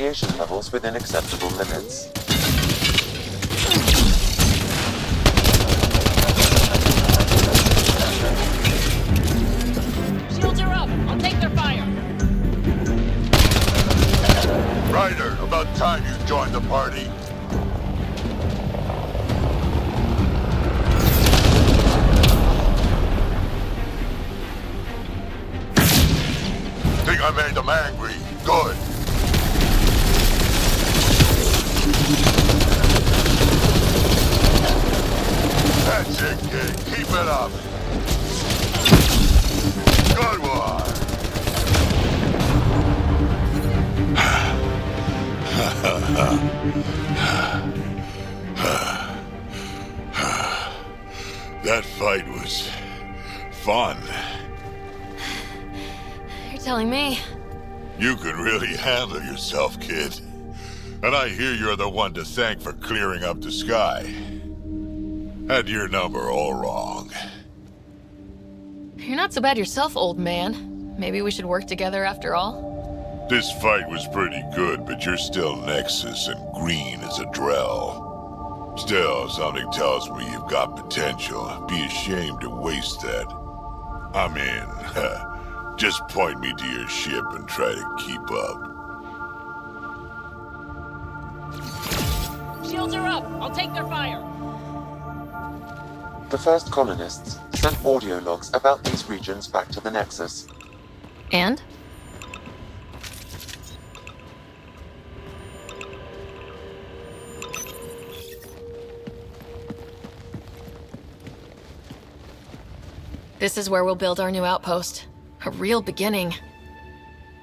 radiation levels within acceptable limits. Shields are up! I'll take their fire! Ryder, about time you joined the party. Think I made them angry. Good. That's it, kid. Keep it up. Good one. That fight was fun. You're telling me. You could really handle yourself, kid. And I hear you're the one to thank for clearing up the sky. Had your number all wrong. You're not so bad yourself, old man. Maybe we should work together after all? This fight was pretty good, but you're still Nexus and green as a Drell. Still, something tells me you've got potential. Be ashamed to waste that. I mean, just point me to your ship and try to keep up. Shields are up! I'll take their fire! The first colonists sent audio logs about these regions back to the Nexus. And? This is where we'll build our new outpost. A real beginning.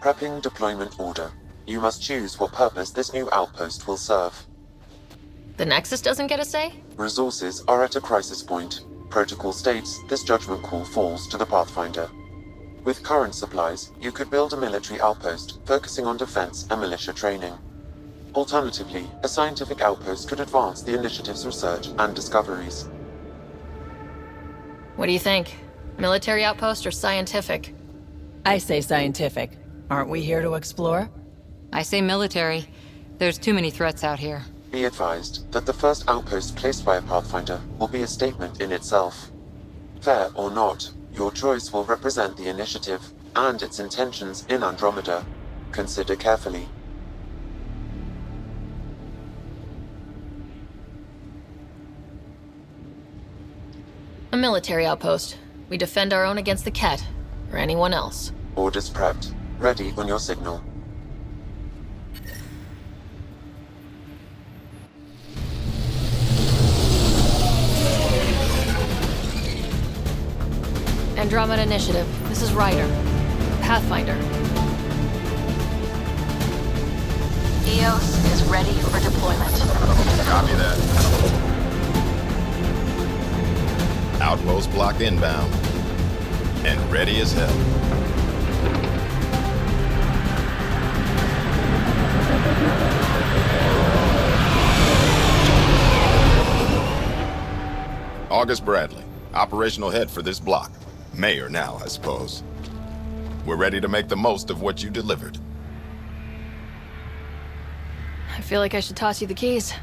Prepping deployment order. You must choose what purpose this new outpost will serve. The Nexus doesn't get a say? Resources are at a crisis point. Protocol states this judgment call falls to the Pathfinder. With current supplies, you could build a military outpost focusing on defense and militia training. Alternatively, a scientific outpost could advance the initiative's research and discoveries. What do you think? Military outpost or scientific? I say scientific. Aren't we here to explore? I say military. There's too many threats out here. Be advised that the first outpost placed by a Pathfinder will be a statement in itself. Fair or not, your choice will represent the initiative and its intentions in Andromeda. Consider carefully. A military outpost. We defend our own against the Ket, or anyone else. Orders prepped. Ready on your signal. Andromeda Initiative. This is Ryder. Pathfinder. EOS is ready for deployment. Copy that. Outpost block inbound. And ready as hell. August Bradley, operational head for this block. Mayor now, I suppose. We're ready to make the most of what you delivered. I feel like I should toss you the keys.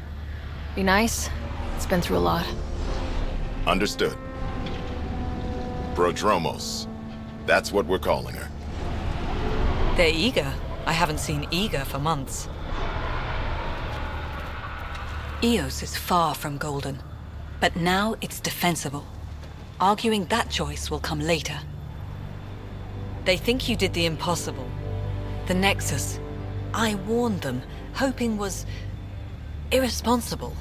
Be nice. It's been through a lot. Understood. Prodromos. That's what we're calling her. They're eager. I haven't seen eager for months. EOS is far from golden, but now it's defensible. Arguing that choice will come later. They think you did the impossible. The Nexus. I warned them, hoping was irresponsible.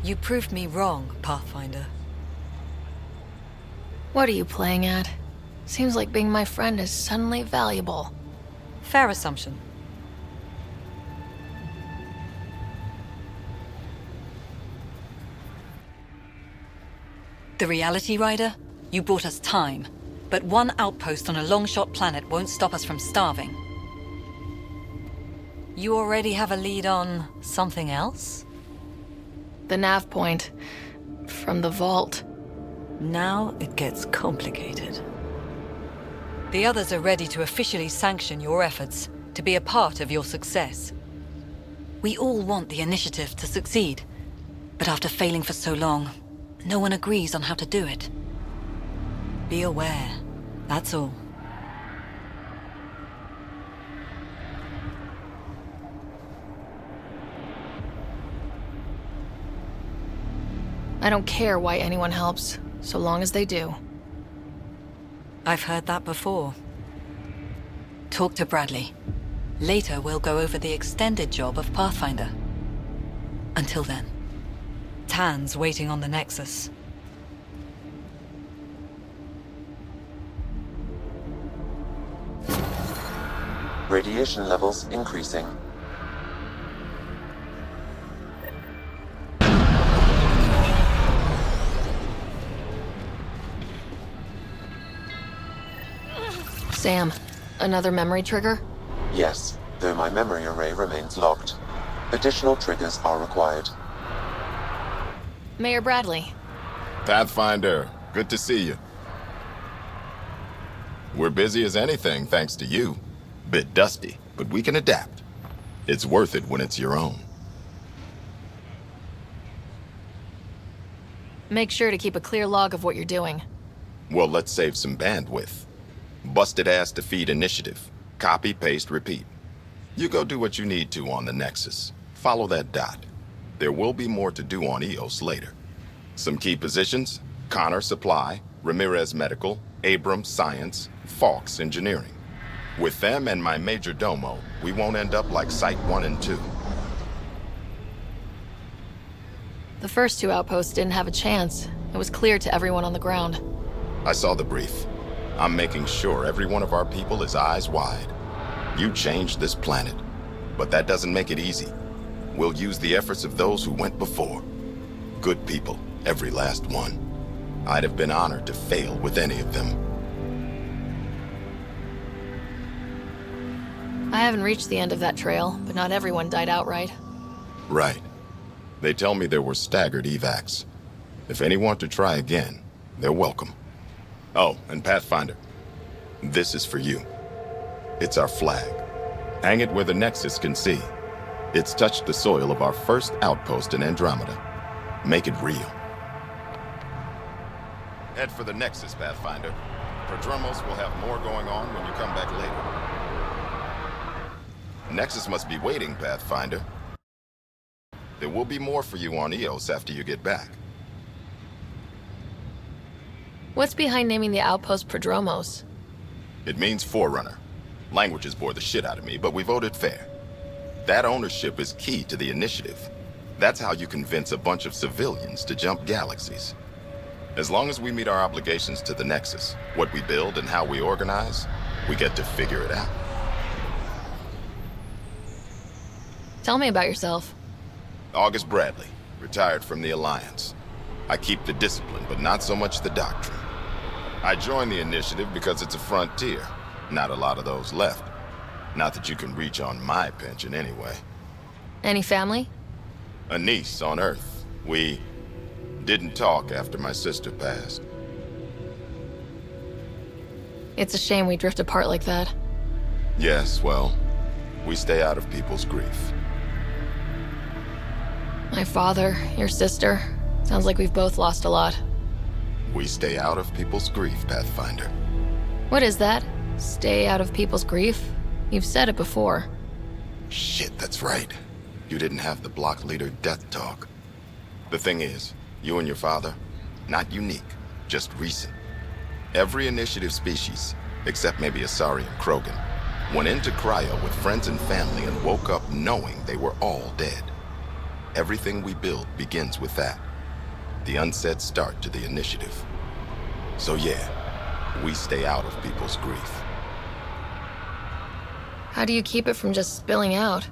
You proved me wrong, Pathfinder. What are you playing at? Seems like being my friend is suddenly valuable. Fair assumption. The reality, Ryder? You bought us time, but one outpost on a long-shot planet won't stop us from starving. You already have a lead on something else? The nav point. From the vault. Now it gets complicated. The others are ready to officially sanction your efforts, to be a part of your success. We all want the initiative to succeed, but after failing for so long, no one agrees on how to do it. Be aware, that's all. I don't care why anyone helps, so long as they do. I've heard that before. Talk to Bradley. Later, we'll go over the extended job of Pathfinder. Until then, Tan's waiting on the Nexus. Radiation levels increasing. Sam, another memory trigger? Yes, though my memory array remains locked. Additional triggers are required. Mayor Bradley. Pathfinder, good to see you. We're busy as anything, thanks to you. Bit dusty, but we can adapt. It's worth it when it's your own. Make sure to keep a clear log of what you're doing. Well, let's save some bandwidth. Busted ass defeat initiative. Copy, paste, repeat. You go do what you need to on the Nexus. Follow that dot. There will be more to do on EOS later. Some key positions: Connor Supply, Ramirez Medical, Abrams Science, Fawkes Engineering. With them and my major domo, we won't end up like Site 1 and 2. The first two outposts didn't have a chance. It was clear to everyone on the ground. I saw the brief. I'm making sure every one of our people is eyes wide. You changed this planet, but that doesn't make it easy. We'll use the efforts of those who went before. Good people, every last one. I'd have been honored to fail with any of them. I haven't reached the end of that trail, but not everyone died outright. Right. They tell me there were staggered evacs. If any want to try again, they're welcome. Oh, and Pathfinder, this is for you. It's our flag. Hang it where the Nexus can see. It's touched the soil of our first outpost in Andromeda. Make it real. Head for the Nexus, Pathfinder. Prodromos will have more going on when you come back later. Nexus must be waiting, Pathfinder. There will be more for you on EOS after you get back. What's behind naming the outpost Prodromos? It means Forerunner. Languages bore the shit out of me, but we voted fair. That ownership is key to the initiative. That's how you convince a bunch of civilians to jump galaxies. As long as we meet our obligations to the Nexus, what we build and how we organize, we get to figure it out. Tell me about yourself. August Bradley, retired from the Alliance. I keep the discipline, but not so much the doctrine. I joined the initiative because it's a frontier. Not a lot of those left. Not that you can reach on my pension anyway. Any family? A niece on Earth. We didn't talk after my sister passed. It's a shame we drift apart like that. Yes, well, we stay out of people's grief. My father, your sister. Sounds like we've both lost a lot. We stay out of people's grief, Pathfinder. What is that? Stay out of people's grief? You've said it before. Shit, that's right. You didn't have the block leader death talk. The thing is, you and your father, not unique, just recent. Every initiative species, except maybe Asari and Krogan, went into cryo with friends and family and woke up knowing they were all dead. Everything we build begins with that. The unsaid start to the initiative. So yeah, we stay out of people's grief. How do you keep it from just spilling out?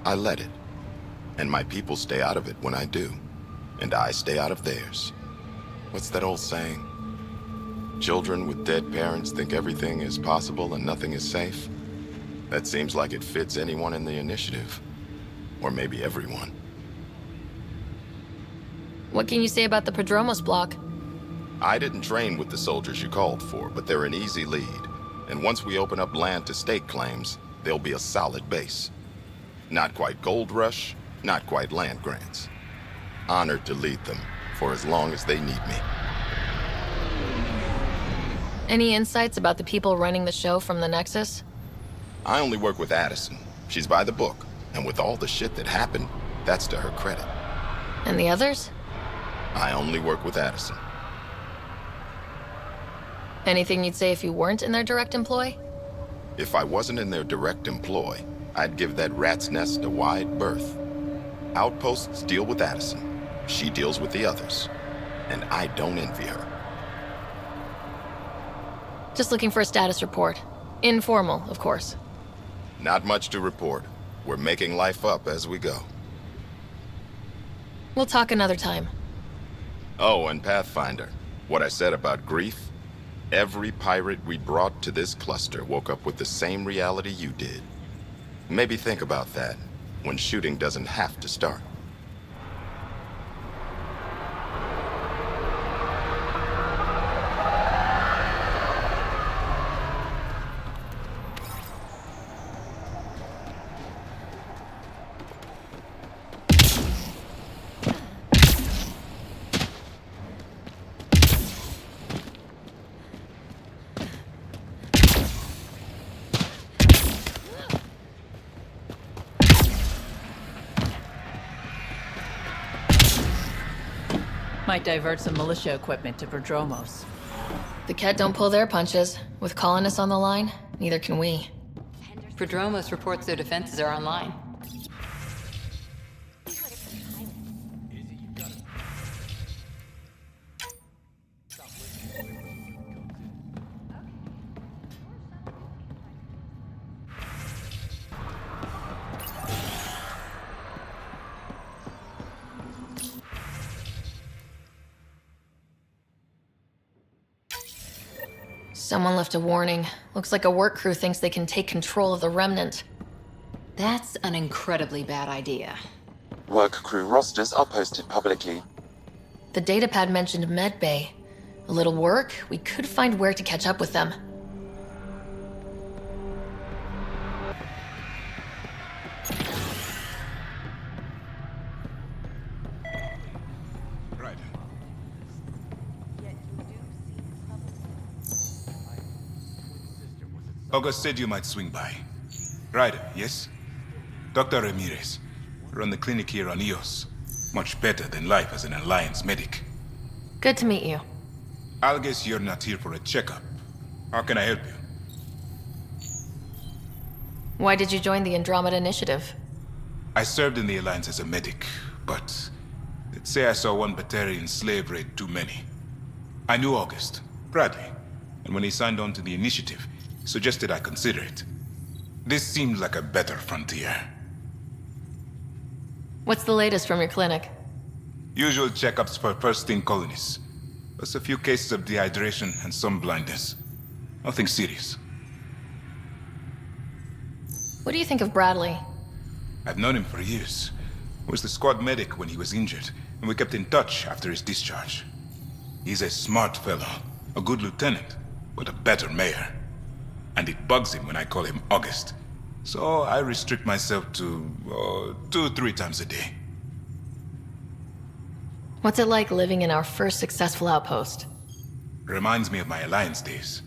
I let it. And my people stay out of it when I do. And I stay out of theirs. What's that old saying? Children with dead parents think everything is possible and nothing is safe? That seems like it fits anyone in the initiative. Or maybe everyone. What can you say about the Prodromos block? I didn't train with the soldiers you called for, but they're an easy lead. And once we open up land to state claims, there'll be a solid base. Not quite gold rush, not quite land grants. Honored to lead them for as long as they need me. Any insights about the people running the show from the Nexus? I only work with Addison. She's by the book. And with all the shit that happened, that's to her credit. And the others? I only work with Addison. Anything you'd say if you weren't in their direct employ? If I wasn't in their direct employ, I'd give that rat's nest a wide berth. Outposts deal with Addison. She deals with the others. And I don't envy her. Just looking for a status report. Informal, of course. Not much to report. We're making life up as we go. We'll talk another time. Oh, and Pathfinder. What I said about grief? Every pirate we brought to this cluster woke up with the same reality you did. Maybe think about that, when shooting doesn't have to start. Might divert some militia equipment to Verdromos. The Ket don't pull their punches. With colonists on the line, neither can we. Prodromos reports their defenses are online. Someone left a warning. Looks like a work crew thinks they can take control of the Remnant. That's an incredibly bad idea. Work crew rosters are posted publicly. The datapad mentioned Medbay. A little work, we could find where to catch up with them. Right. August said you might swing by. Ryder, yes? Dr. Ramirez. Run the clinic here on Eos. Much better than life as an Alliance medic. Good to meet you. I'll guess you're not here for a checkup. How can I help you? Why did you join the Andromeda Initiative? I served in the Alliance as a medic, but let's say I saw one Batarian slave raid too many. I knew August, Bradley, and when he signed on to the Initiative, he suggested I consider it. This seemed like a better frontier. What's the latest from your clinic? Usual checkups for first-in colonists. Plus a few cases of dehydration and some blindness. Nothing serious. What do you think of Bradley? I've known him for years. He was the squad medic when he was injured, and we kept in touch after his discharge. He's a smart fellow, a good lieutenant, but a better mayor. And it bugs him when I call him August. So I restrict myself to 2-3 times a day. What's it like living in our first successful outpost? Reminds me of my Alliance days.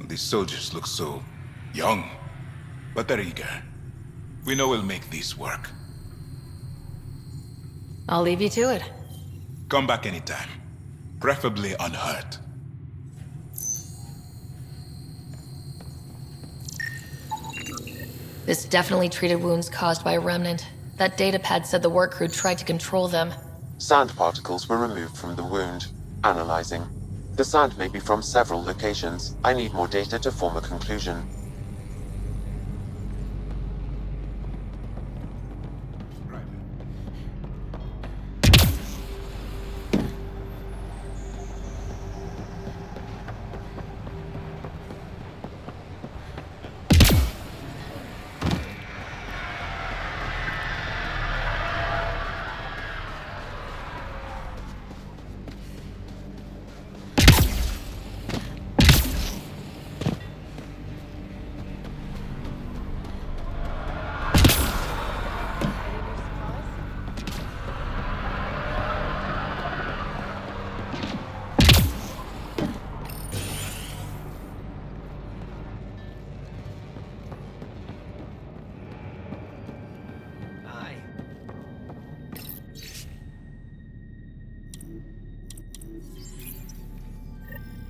These soldiers look so young, but they're eager. We know we'll make this work. I'll leave you to it. Come back anytime, preferably unhurt. This definitely treated wounds caused by a Remnant. That datapad said the work crew tried to control them. Sand particles were removed from the wound. Analyzing. The sand may be from several locations. I need more data to form a conclusion.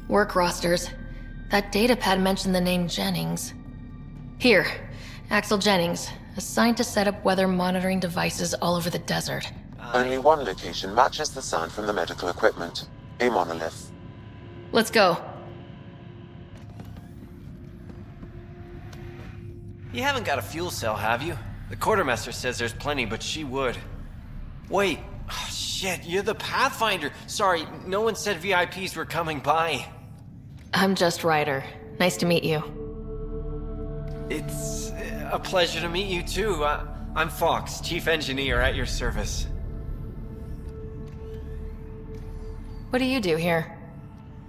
Work rosters. That datapad mentioned the name Jennings. Here, Axel Jennings, assigned to set up weather monitoring devices all over the desert. Only one location matches the sound from the medical equipment. A monolith. Let's go. You haven't got a fuel cell, have you? The quartermaster says there's plenty, but she would. Wait. Oh, shit, you're the Pathfinder. Sorry, no one said VIPs were coming by. I'm just Ryder. Nice to meet you. It's a pleasure to meet you, too. I'm Fox, Chief Engineer at your service. What do you do here?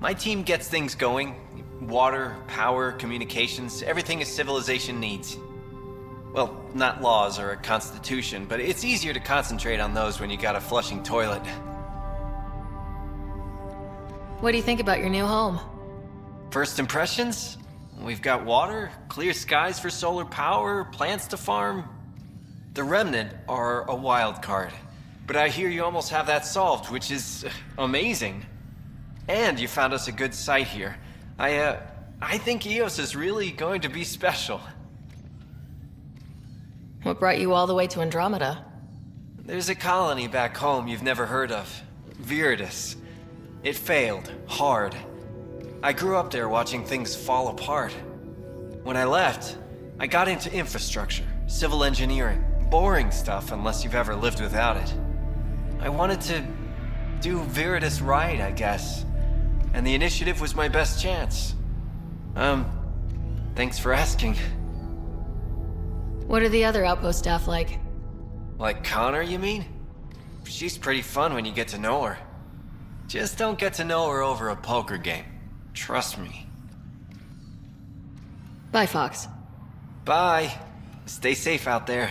My team gets things going. Water, power, communications, everything a civilization needs. Well, not laws or a constitution, but it's easier to concentrate on those when you got a flushing toilet. What do you think about your new home? First impressions? We've got water, clear skies for solar power, plants to farm. The Remnant are a wild card, but I hear you almost have that solved, which is amazing. And you found us a good site here. I think EOS is really going to be special. What brought you all the way to Andromeda? There's a colony back home you've never heard of. Viridis. It failed, hard. I grew up there watching things fall apart. When I left, I got into infrastructure, civil engineering. Boring stuff unless you've ever lived without it. I wanted to do Viridis right, I guess. And the initiative was my best chance. Thanks for asking. What are the other outpost staff like? Like Connor, you mean? She's pretty fun when you get to know her. Just don't get to know her over a poker game. Trust me. Bye, Fox. Bye. Stay safe out there.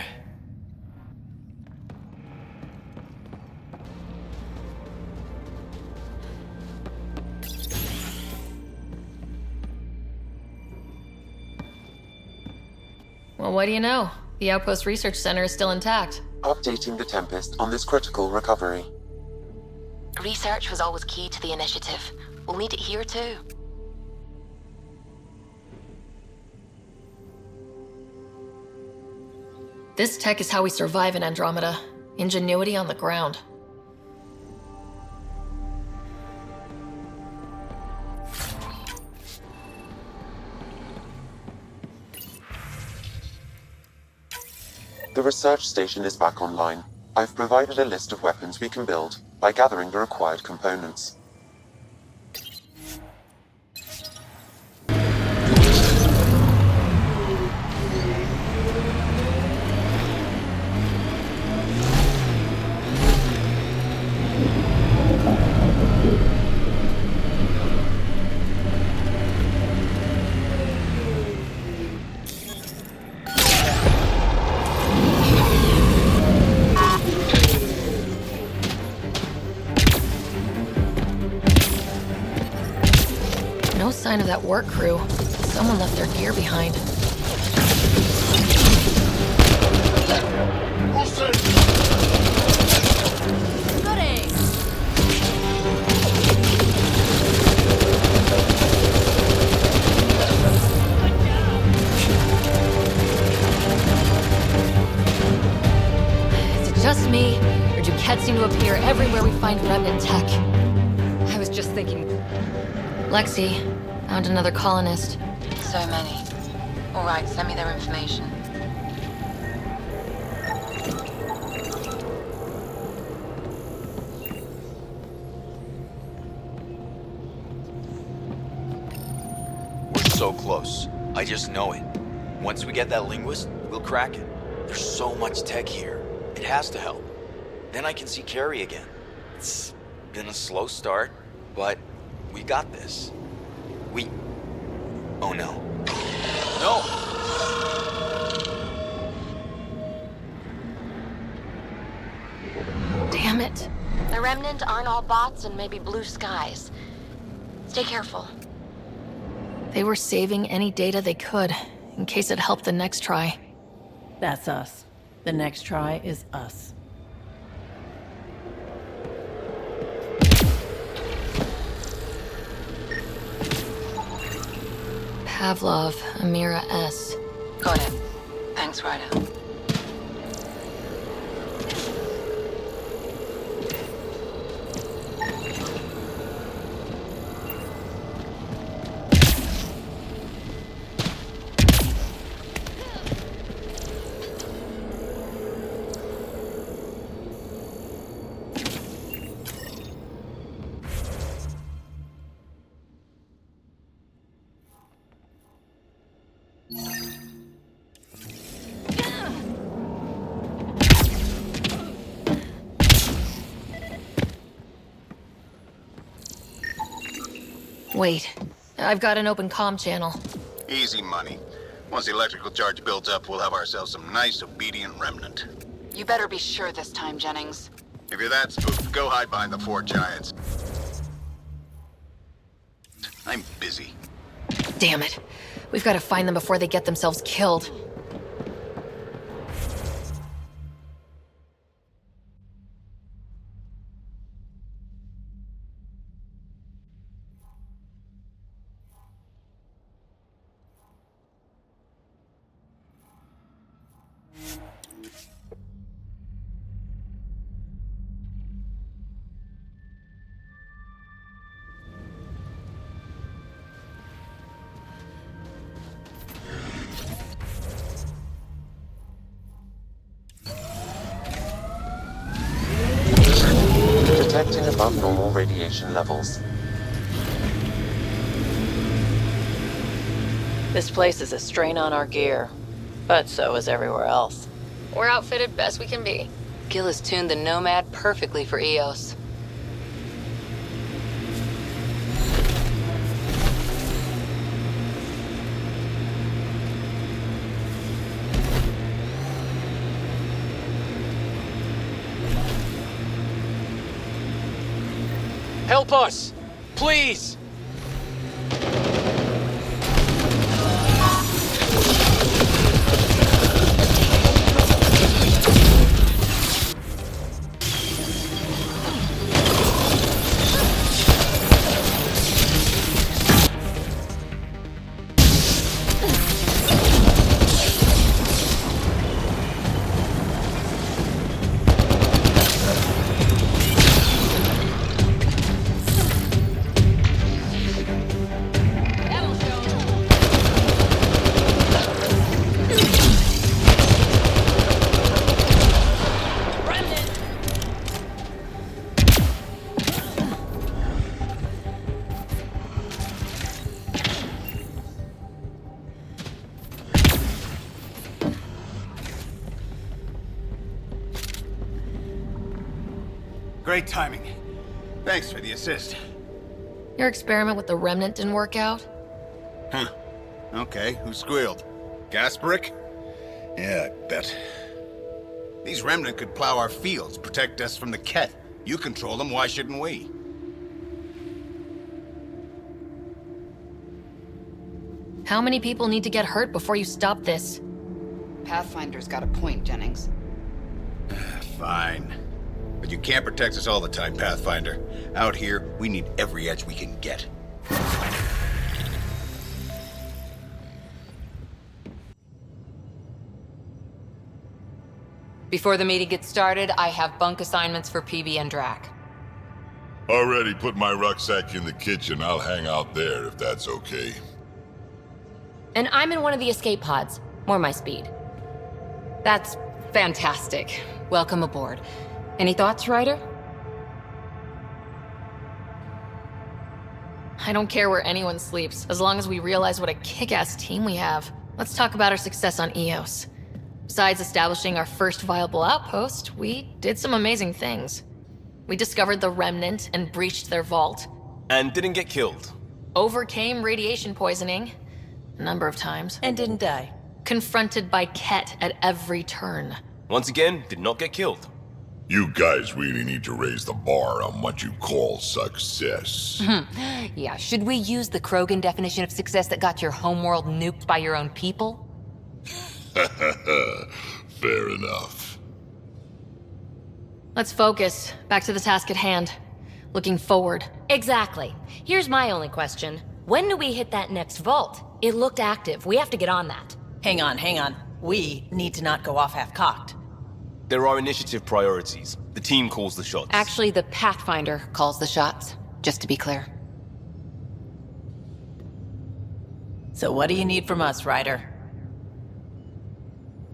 Well, what do you know? The Outpost Research Center is still intact. Updating the Tempest on this critical recovery. Research was always key to the initiative. We'll need it here, too. This tech is how we survive in Andromeda. Ingenuity on the ground. The research station is back online. I've provided a list of weapons we can build by gathering the required components. No sign of that work crew. Someone left their gear behind. Is it just me, or do cats seem to appear everywhere we find remnant tech? I was just thinking, Lexi, found another colonist. So many. All right, send me their information. We're so close. I just know it. Once we get that linguist, we'll crack it. There's so much tech here. It has to help. Then I can see Carrie again. It's been a slow start, but we got this. Oh no. No! Damn it. The Remnant aren't all bots and maybe blue skies. Stay careful. They were saving any data they could, in case it helped the next try. That's us. The next try is us. Pavlov, Amira S. Got it. Thanks, Ryder. Wait, I've got an open comm channel. Easy money. Once the electrical charge builds up, we'll have ourselves some nice, obedient remnant. You better be sure this time, Jennings. If you're that spooked, go hide behind the 4 giants. I'm busy. Damn it. We've got to find them before they get themselves killed. Detecting above normal radiation levels. This place is a strain on our gear, but so is everywhere else. We're outfitted best we can be. Gil has tuned the Nomad perfectly for EOS. Help us! Please! Great timing. Thanks for the assist. Your experiment with the Remnant didn't work out? Huh. Okay, who squealed? Gasparic? Yeah, I bet. These Remnant could plow our fields, protect us from the Ket. You control them, why shouldn't we? How many people need to get hurt before you stop this? Pathfinder's got a point, Jennings. Fine. But you can't protect us all the time, Pathfinder. Out here, we need every edge we can get. Before the meeting gets started, I have bunk assignments for PB and Drac. Already put my rucksack in the kitchen. I'll hang out there if that's okay. And I'm in one of the escape pods. More my speed. That's fantastic. Welcome aboard. Any thoughts, Ryder? I don't care where anyone sleeps, as long as we realize what a kick-ass team we have. Let's talk about our success on EOS. Besides establishing our first viable outpost, we did some amazing things. We discovered the Remnant and breached their vault. And didn't get killed. Overcame radiation poisoning a number of times. And didn't die. Confronted by Ket at every turn. Once again, did not get killed. You guys really need to raise the bar on what you call success. Yeah, should we use the Krogan definition of success that got your homeworld nuked by your own people? Fair enough. Let's focus. Back to the task at hand. Looking forward. Exactly. Here's my only question. When do we hit that next vault? It looked active. We have to get on that. Hang on. We need to not go off half-cocked. There are initiative priorities. The team calls the shots. Actually, the Pathfinder calls the shots, just to be clear. So what do you need from us, Ryder?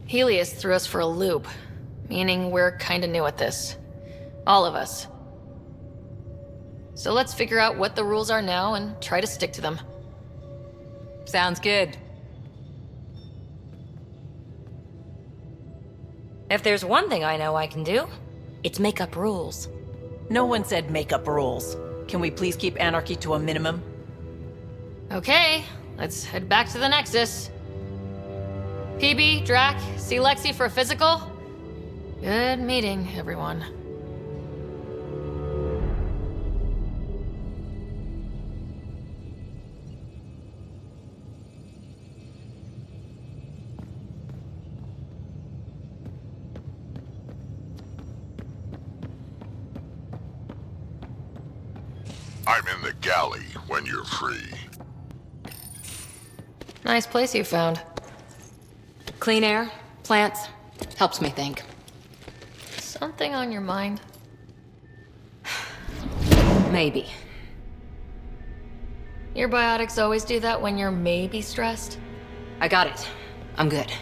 Helios threw us for a loop, meaning we're kinda new at this. All of us. So let's figure out what the rules are now and try to stick to them. Sounds good. If there's one thing I know I can do, it's make up rules. No one said make up rules. Can we please keep anarchy to a minimum? Okay, let's head back to the Nexus. PB, Drac, see Lexi for a physical? Good meeting, everyone. I'm in the galley when you're free. Nice place you found. Clean air, plants, helps me think. Something on your mind? Maybe. Your biotics always do that when you're maybe stressed? I got it. I'm good.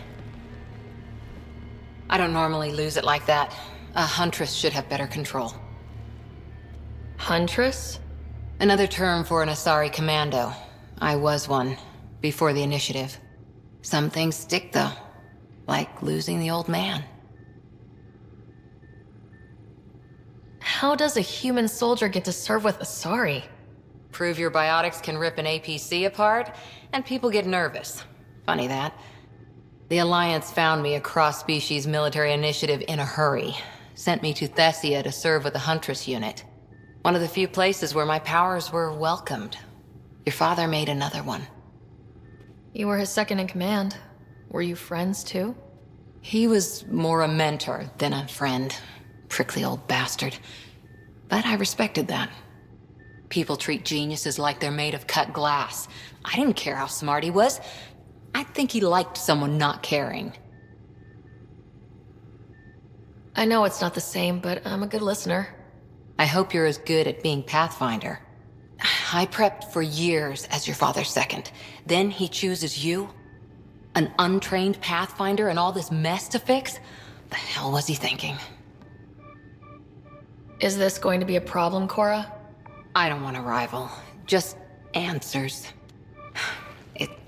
I don't normally lose it like that. A huntress should have better control. Huntress? Another term for an Asari commando. I was one, before the initiative. Some things stick, though. Like losing the old man. How does a human soldier get to serve with Asari? Prove your biotics can rip an APC apart, and people get nervous. Funny that. The Alliance found me a cross-species military initiative in a hurry. Sent me to Thessia to serve with the Huntress unit. One of the few places where my powers were welcomed. Your father made another one. You were his second in command. Were you friends too? He was more a mentor than a friend. Prickly old bastard. But I respected that. People treat geniuses like they're made of cut glass. I didn't care how smart he was. I think he liked someone not caring. I know it's not the same, but I'm a good listener. I hope you're as good at being Pathfinder. I prepped for years as your father's second. Then he chooses you? An untrained Pathfinder and all this mess to fix? The hell was he thinking? Is this going to be a problem, Cora? I don't want a rival. Just answers.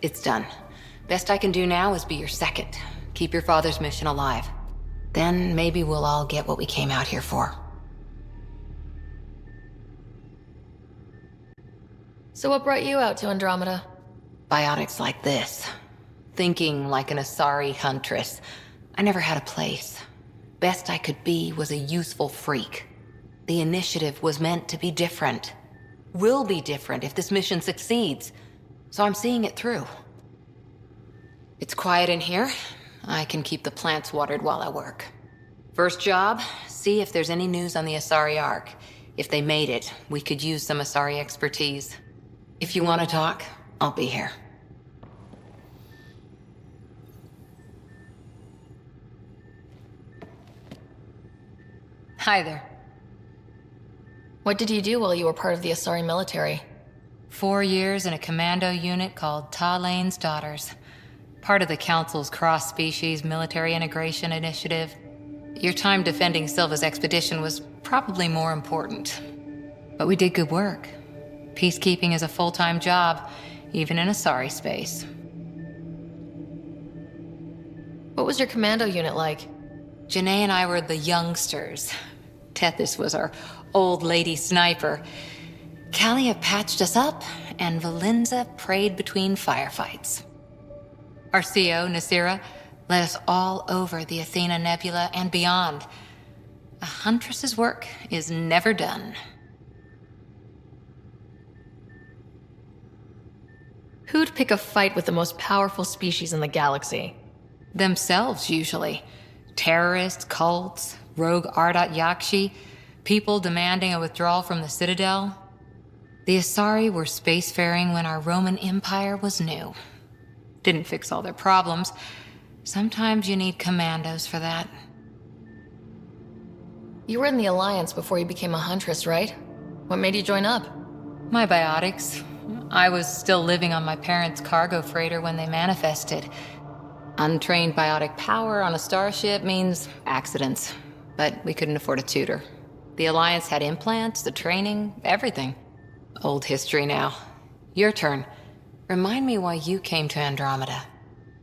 It's done. Best I can do now is be your second. Keep your father's mission alive. Then maybe we'll all get what we came out here for. So what brought you out to Andromeda? Biotics like this. Thinking like an Asari huntress. I never had a place. Best I could be was a useful freak. The initiative was meant to be different. Will be different if this mission succeeds. So I'm seeing it through. It's quiet in here. I can keep the plants watered while I work. First job, see if there's any news on the Asari Ark. If they made it, we could use some Asari expertise. If you want to talk, I'll be here. Hi there. What did you do while you were part of the Asari military? 4 years in a commando unit called Talane's Daughters. Part of the Council's cross-species military integration initiative. Your time defending Silva's expedition was probably more important. But we did good work. Peacekeeping is a full-time job, even in Asari space. What was your commando unit like? Janae and I were the youngsters. Tethys was our old lady sniper. Kalia patched us up, and Valenza prayed between firefights. Our CO, Nasira, led us all over the Athena Nebula and beyond. A huntress's work is never done. Who'd pick a fight with the most powerful species in the galaxy? Themselves, usually. Terrorists, cults, rogue Ardat Yakshi, people demanding a withdrawal from the Citadel. The Asari were spacefaring when our Roman Empire was new. Didn't fix all their problems. Sometimes you need commandos for that. You were in the Alliance before you became a Huntress, right? What made you join up? My biotics. I was still living on my parents' cargo freighter when they manifested. Untrained biotic power on a starship means accidents. But we couldn't afford a tutor. The Alliance had implants, the training, everything. Old history now. Your turn. Remind me why you came to Andromeda.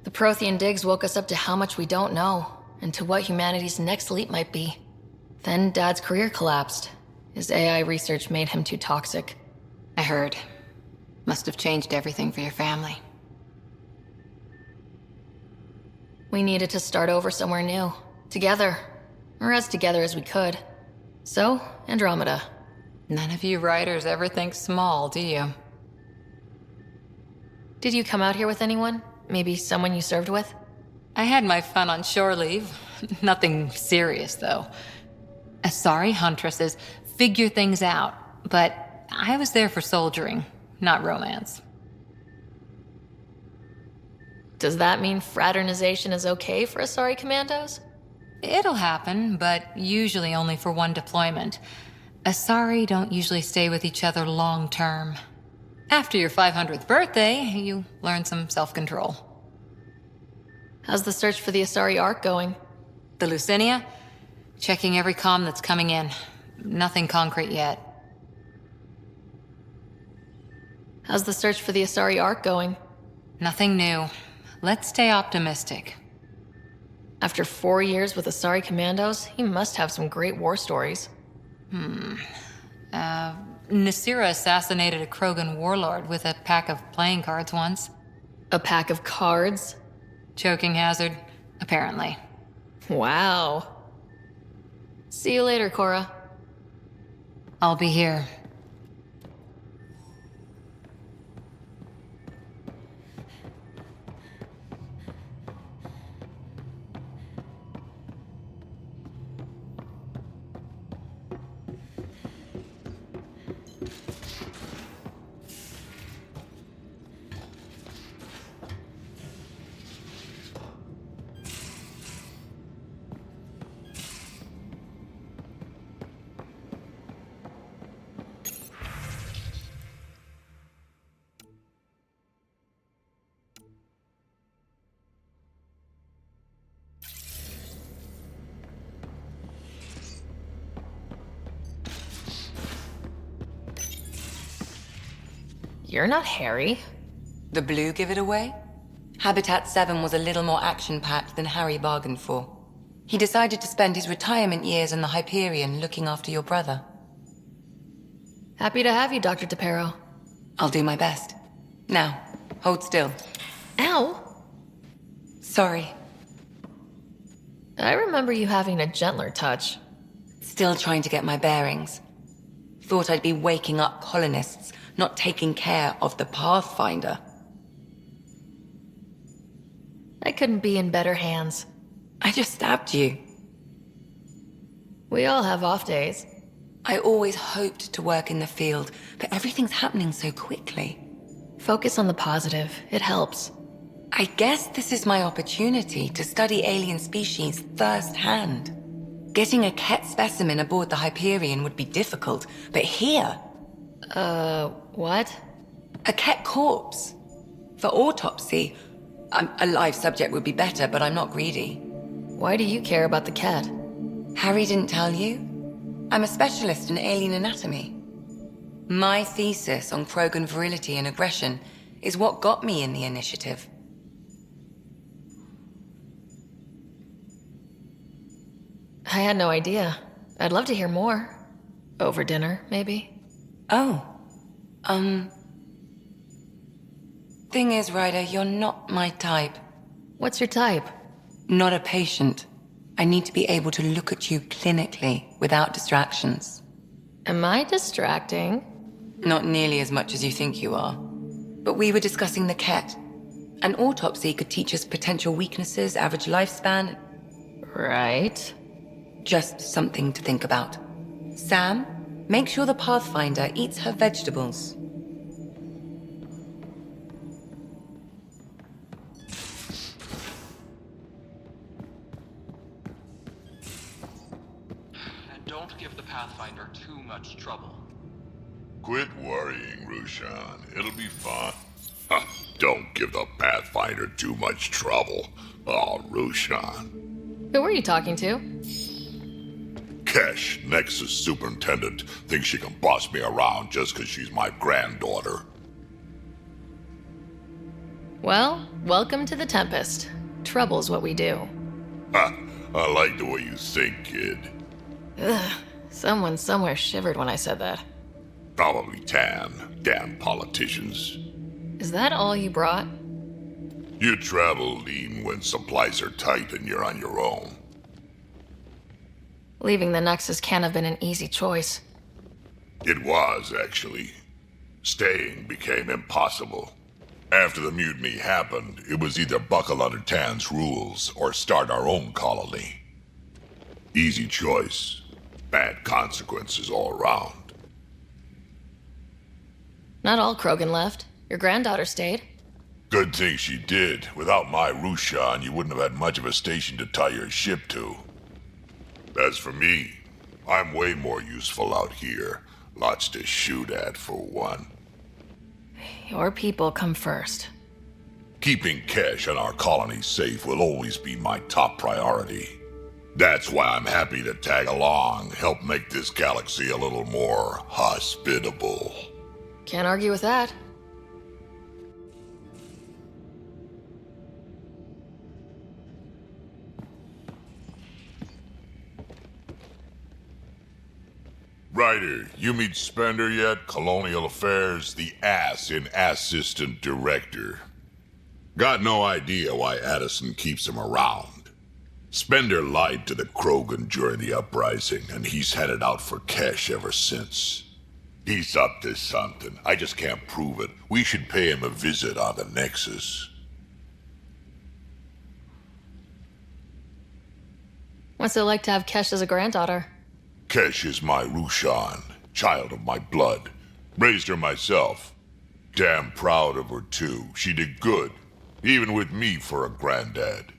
The Prothean digs woke us up to how much we don't know, and to what humanity's next leap might be. Then Dad's career collapsed. His AI research made him too toxic. I heard. Must have changed everything for your family. We needed to start over somewhere new. Together. Or as together as we could. So, Andromeda. None of you writers ever think small, do you? Did you come out here with anyone? Maybe someone you served with? I had my fun on shore leave. Nothing serious, though. Asari Huntresses figure things out, but I was there for soldiering, not romance. Does that mean fraternization is okay for Asari commandos? It'll happen, but usually only for one deployment. Asari don't usually stay with each other long term. After your 500th birthday, you learn some self-control. How's the search for the Asari Ark going? The Lucinia? Checking every comm that's coming in. Nothing concrete yet. How's the search for the Asari Ark going? Nothing new. Let's stay optimistic. After 4 years with Asari commandos, he must have some great war stories. Nasira assassinated a Krogan warlord with a pack of playing cards once. A pack of cards? Choking hazard, apparently. Wow. See you later, Cora. I'll be here. You're not Harry. The blue give it away? Habitat 7 was a little more action-packed than Harry bargained for. He decided to spend his retirement years in the Hyperion looking after your brother. Happy to have you, Dr. DePero. I'll do my best. Now, hold still. Ow! Sorry. I remember you having a gentler touch. Still trying to get my bearings. Thought I'd be waking up colonists, not taking care of the Pathfinder. I couldn't be in better hands. I just stabbed you. We all have off days. I always hoped to work in the field, but everything's happening so quickly. Focus on the positive. It helps. I guess this is my opportunity to study alien species firsthand. Getting a Ket specimen aboard the Hyperion would be difficult, but here... what? A Ket corpse. For autopsy. A live subject would be better, but I'm not greedy. Why do you care about the Ket? Harry didn't tell you? I'm a specialist in alien anatomy. My thesis on Krogan virility and aggression is what got me in the initiative. I had no idea. I'd love to hear more. Over dinner, maybe? Oh. Thing is, Ryder, you're not my type. What's your type? Not a patient. I need to be able to look at you clinically, without distractions. Am I distracting? Not nearly as much as you think you are. But we were discussing the Ket. An autopsy could teach us potential weaknesses, average lifespan... Right. Just something to think about. Sam, Make sure the Pathfinder eats her vegetables. And don't give the Pathfinder too much trouble. Quit worrying, Rushan. It'll be fun. Huh, don't give the Pathfinder too much trouble. Oh, Rushan. Who were you talking to? Kesh, Nexus Superintendent, thinks she can boss me around just because she's my granddaughter. Well, welcome to the Tempest. Trouble's what we do. Ha, I like the way you think, kid. Ugh, someone somewhere shivered when I said that. Probably Tan. Damn politicians. Is that all you brought? You travel lean when supplies are tight and you're on your own. Leaving the Nexus can't have been an easy choice. It was, actually. Staying became impossible. After the mutiny happened, it was either buckle under Tan's rules or start our own colony. Easy choice. Bad consequences all around. Not all Krogan left. Your granddaughter stayed. Good thing she did. Without my Rushan, you wouldn't have had much of a station to tie your ship to. As for me, I'm way more useful out here. Lots to shoot at, for one. Your people come first. Keeping Kesh and our colony safe will always be my top priority. That's why I'm happy to tag along, help make this galaxy a little more hospitable. Can't argue with that. Ryder, you meet Spender yet? Colonial Affairs, the ass in Assistant Director. Got no idea why Addison keeps him around. Spender lied to the Krogan during the uprising, and he's headed out for Kesh ever since. He's up to something. I just can't prove it. We should pay him a visit on the Nexus. What's it like to have Kesh as a granddaughter? Kesh is my Rushan, child of my blood. Raised her myself. Damn proud of her, too. She did good, even with me for a granddad.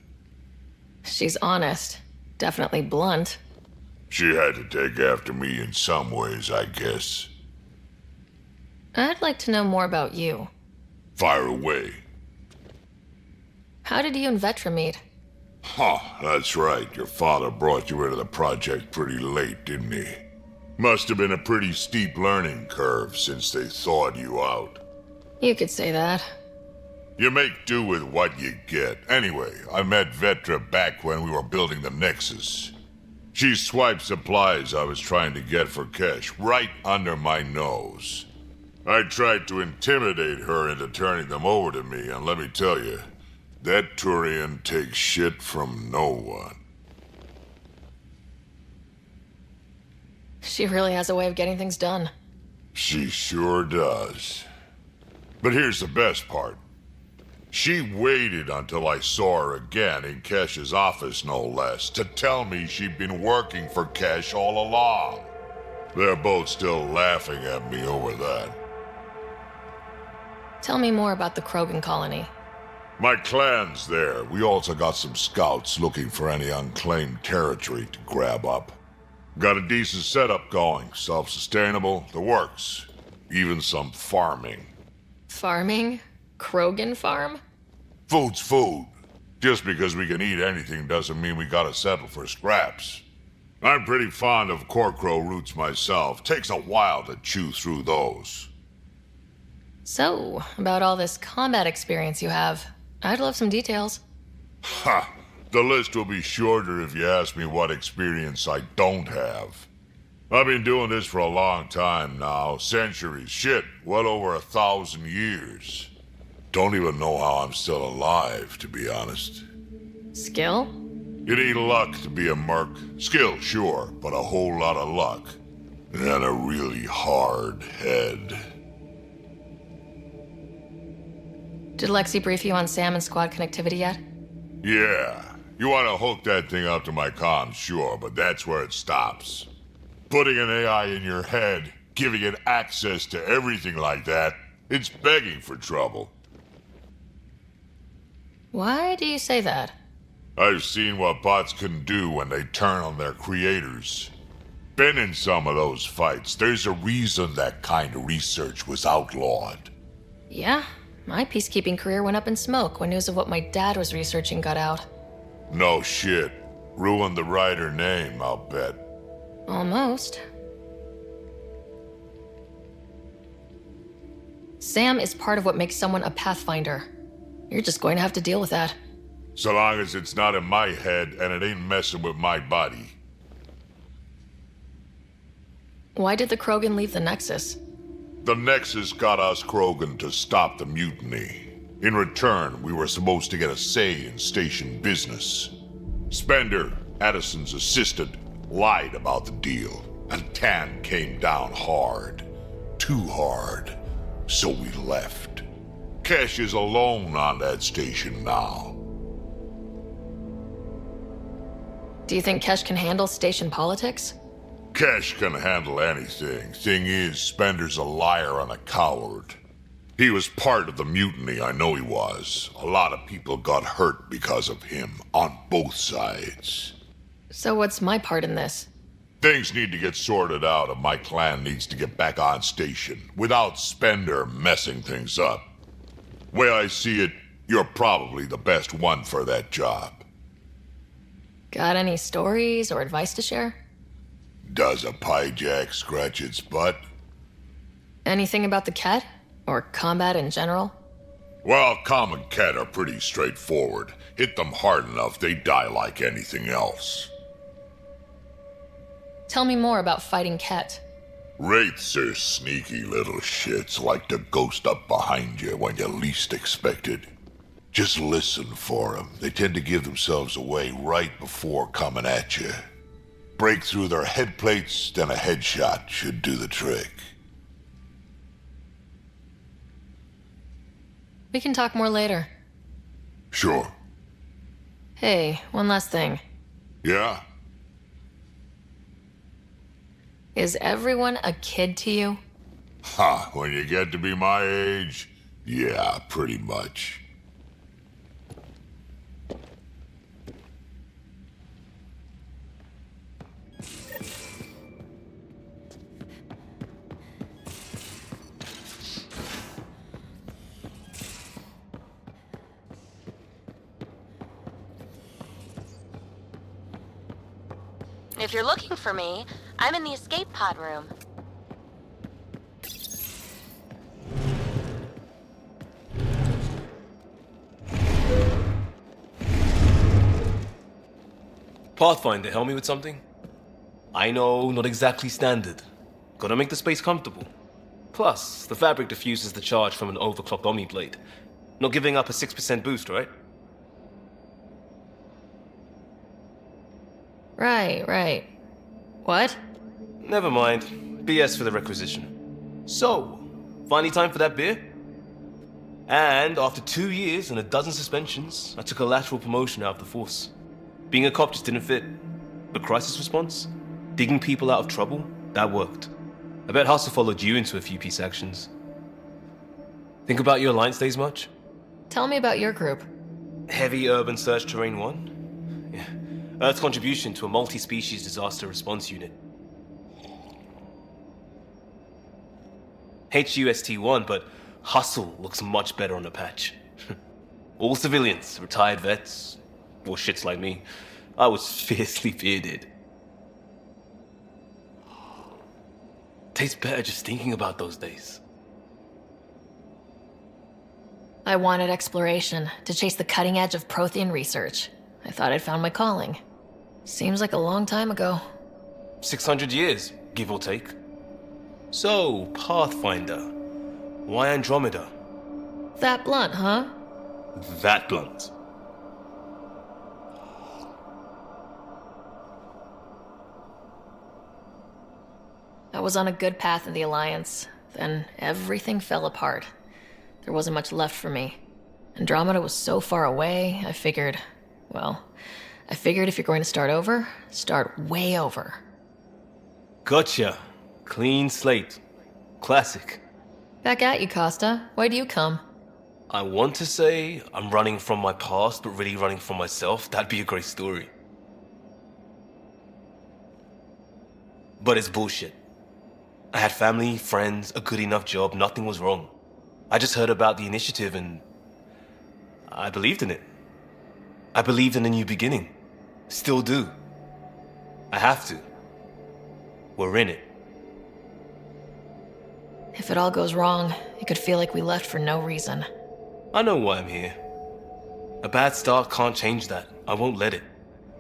She's honest. Definitely blunt. She had to take after me in some ways, I guess. I'd like to know more about you. Fire away. How did you and Vetra meet? Huh, that's right. Your father brought you into the project pretty late, didn't he? Must have been a pretty steep learning curve since they thawed you out. You could say that. You make do with what you get. Anyway, I met Vetra back when we were building the Nexus. She swiped supplies I was trying to get for Kesh right under my nose. I tried to intimidate her into turning them over to me, and let me tell you, that Turian takes shit from no one. She really has a way of getting things done. She sure does. But here's the best part. She waited until I saw her again in Kesh's office, no less, to tell me she'd been working for Kesh all along. They're both still laughing at me over that. Tell me more about the Krogan colony. My clan's there. We also got some scouts looking for any unclaimed territory to grab up. Got a decent setup going. Self-sustainable, the works. Even some farming. Farming? Krogan farm? Food's food. Just because we can eat anything doesn't mean we gotta settle for scraps. I'm pretty fond of Corcrow roots myself. Takes a while to chew through those. So, about all this combat experience you have, I'd love some details. Ha! The list will be shorter if you ask me what experience I don't have. I've been doing this for a long time now. Centuries. Shit, well over 1,000 years. Don't even know how I'm still alive, to be honest. Skill? You need luck to be a merc. Skill, sure, but a whole lot of luck. And a really hard head. Did Lexi brief you on Sam and squad connectivity yet? Yeah. You want to hook that thing up to my comms, sure, but that's where it stops. Putting an AI in your head, giving it access to everything like that, it's begging for trouble. Why do you say that? I've seen what bots can do when they turn on their creators. Been in some of those fights. There's a reason that kind of research was outlawed. Yeah, my peacekeeping career went up in smoke when news of what my dad was researching got out. No shit. Ruined the writer name, I'll bet. Almost. Sam is part of what makes someone a Pathfinder. You're just going to have to deal with that. So long as it's not in my head and it ain't messing with my body. Why did the Krogan leave the Nexus? The Nexus got us Krogan to stop the mutiny. In return, we were supposed to get a say in station business. Spender, Addison's assistant, lied about the deal, and Tan came down hard. Too hard. So we left. Kesh is alone on that station now. Do you think Kesh can handle station politics? Kesh can handle anything. Thing is, Spender's a liar and a coward. He was part of the mutiny, I know he was. A lot of people got hurt because of him, on both sides. So what's my part in this? Things need to get sorted out and my clan needs to get back on station, without Spender messing things up. Way I see it, you're probably the best one for that job. Got any stories or advice to share? Does a piejack scratch its butt? Anything about the Ket? Or combat in general? Well, common Ket are pretty straightforward. Hit them hard enough, they die like anything else. Tell me more about fighting Ket. Wraiths are sneaky little shits, like to ghost up behind you when you least expect it. Just listen for them. They tend to give themselves away right before coming at you. Break through their head plates, then a headshot should do the trick. We can talk more later. Sure. Hey, one last thing. Yeah? Is everyone a kid to you? Ha, when you get to be my age, yeah, pretty much. If you're looking for me, I'm in the escape pod room. Pathfinder, help me with something? I know, not exactly standard. Gotta make the space comfortable. Plus, the fabric diffuses the charge from an overclocked Omniblade. Not giving up a 6% boost, right? Right. What? Never mind. BS for the requisition. So, finally time for that beer? And after 2 years and a dozen suspensions, I took a lateral promotion out of the force. Being a cop just didn't fit. But crisis response? Digging people out of trouble? That worked. I bet Hustle followed you into a few peace actions. Think about your Alliance days much? Tell me about your group. Heavy Urban Search Terrain 1? Yeah. Earth's contribution to a multi-species disaster response unit. HUST-1, but Hustle looks much better on the patch. All civilians, retired vets, or shits like me. I was fiercely bearded. Tastes better just thinking about those days. I wanted exploration, to chase the cutting edge of Prothean research. I thought I'd found my calling. Seems like a long time ago. 600 years, give or take. So, Pathfinder. Why Andromeda? That blunt, huh? That blunt. I was on a good path in the Alliance. Then everything fell apart. There wasn't much left for me. Andromeda was so far away, I figured if you're going to start over, start way over. Gotcha. Clean slate. Classic. Back at you, Costa. Why do you come? I want to say I'm running from my past, but really running from myself. That'd be a great story. But it's bullshit. I had family, friends, a good enough job, nothing was wrong. I just heard about the initiative and I believed in it. I believed in a new beginning. Still do. I have to. We're in it. If it all goes wrong, it could feel like we left for no reason. I know why I'm here. A bad start can't change that. I won't let it.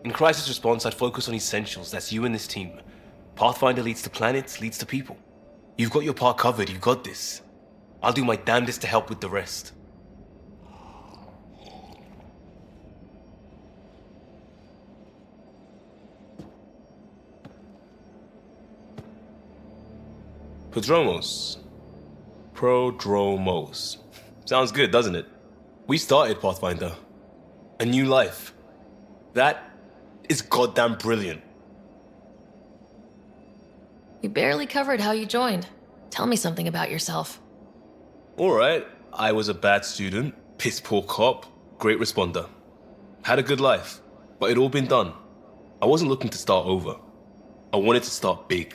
In crisis response, I'd focus on essentials. That's you and this team. Pathfinder leads to planets, leads to people. You've got your part covered, you've got this. I'll do my damnedest to help with the rest. Prodromos. Sounds good, doesn't it? We started Pathfinder. A new life. That is goddamn brilliant. We barely covered how you joined. Tell me something about yourself. Alright, I was a bad student, piss poor cop, great responder. Had a good life, but it'd all been done. I wasn't looking to start over. I wanted to start big.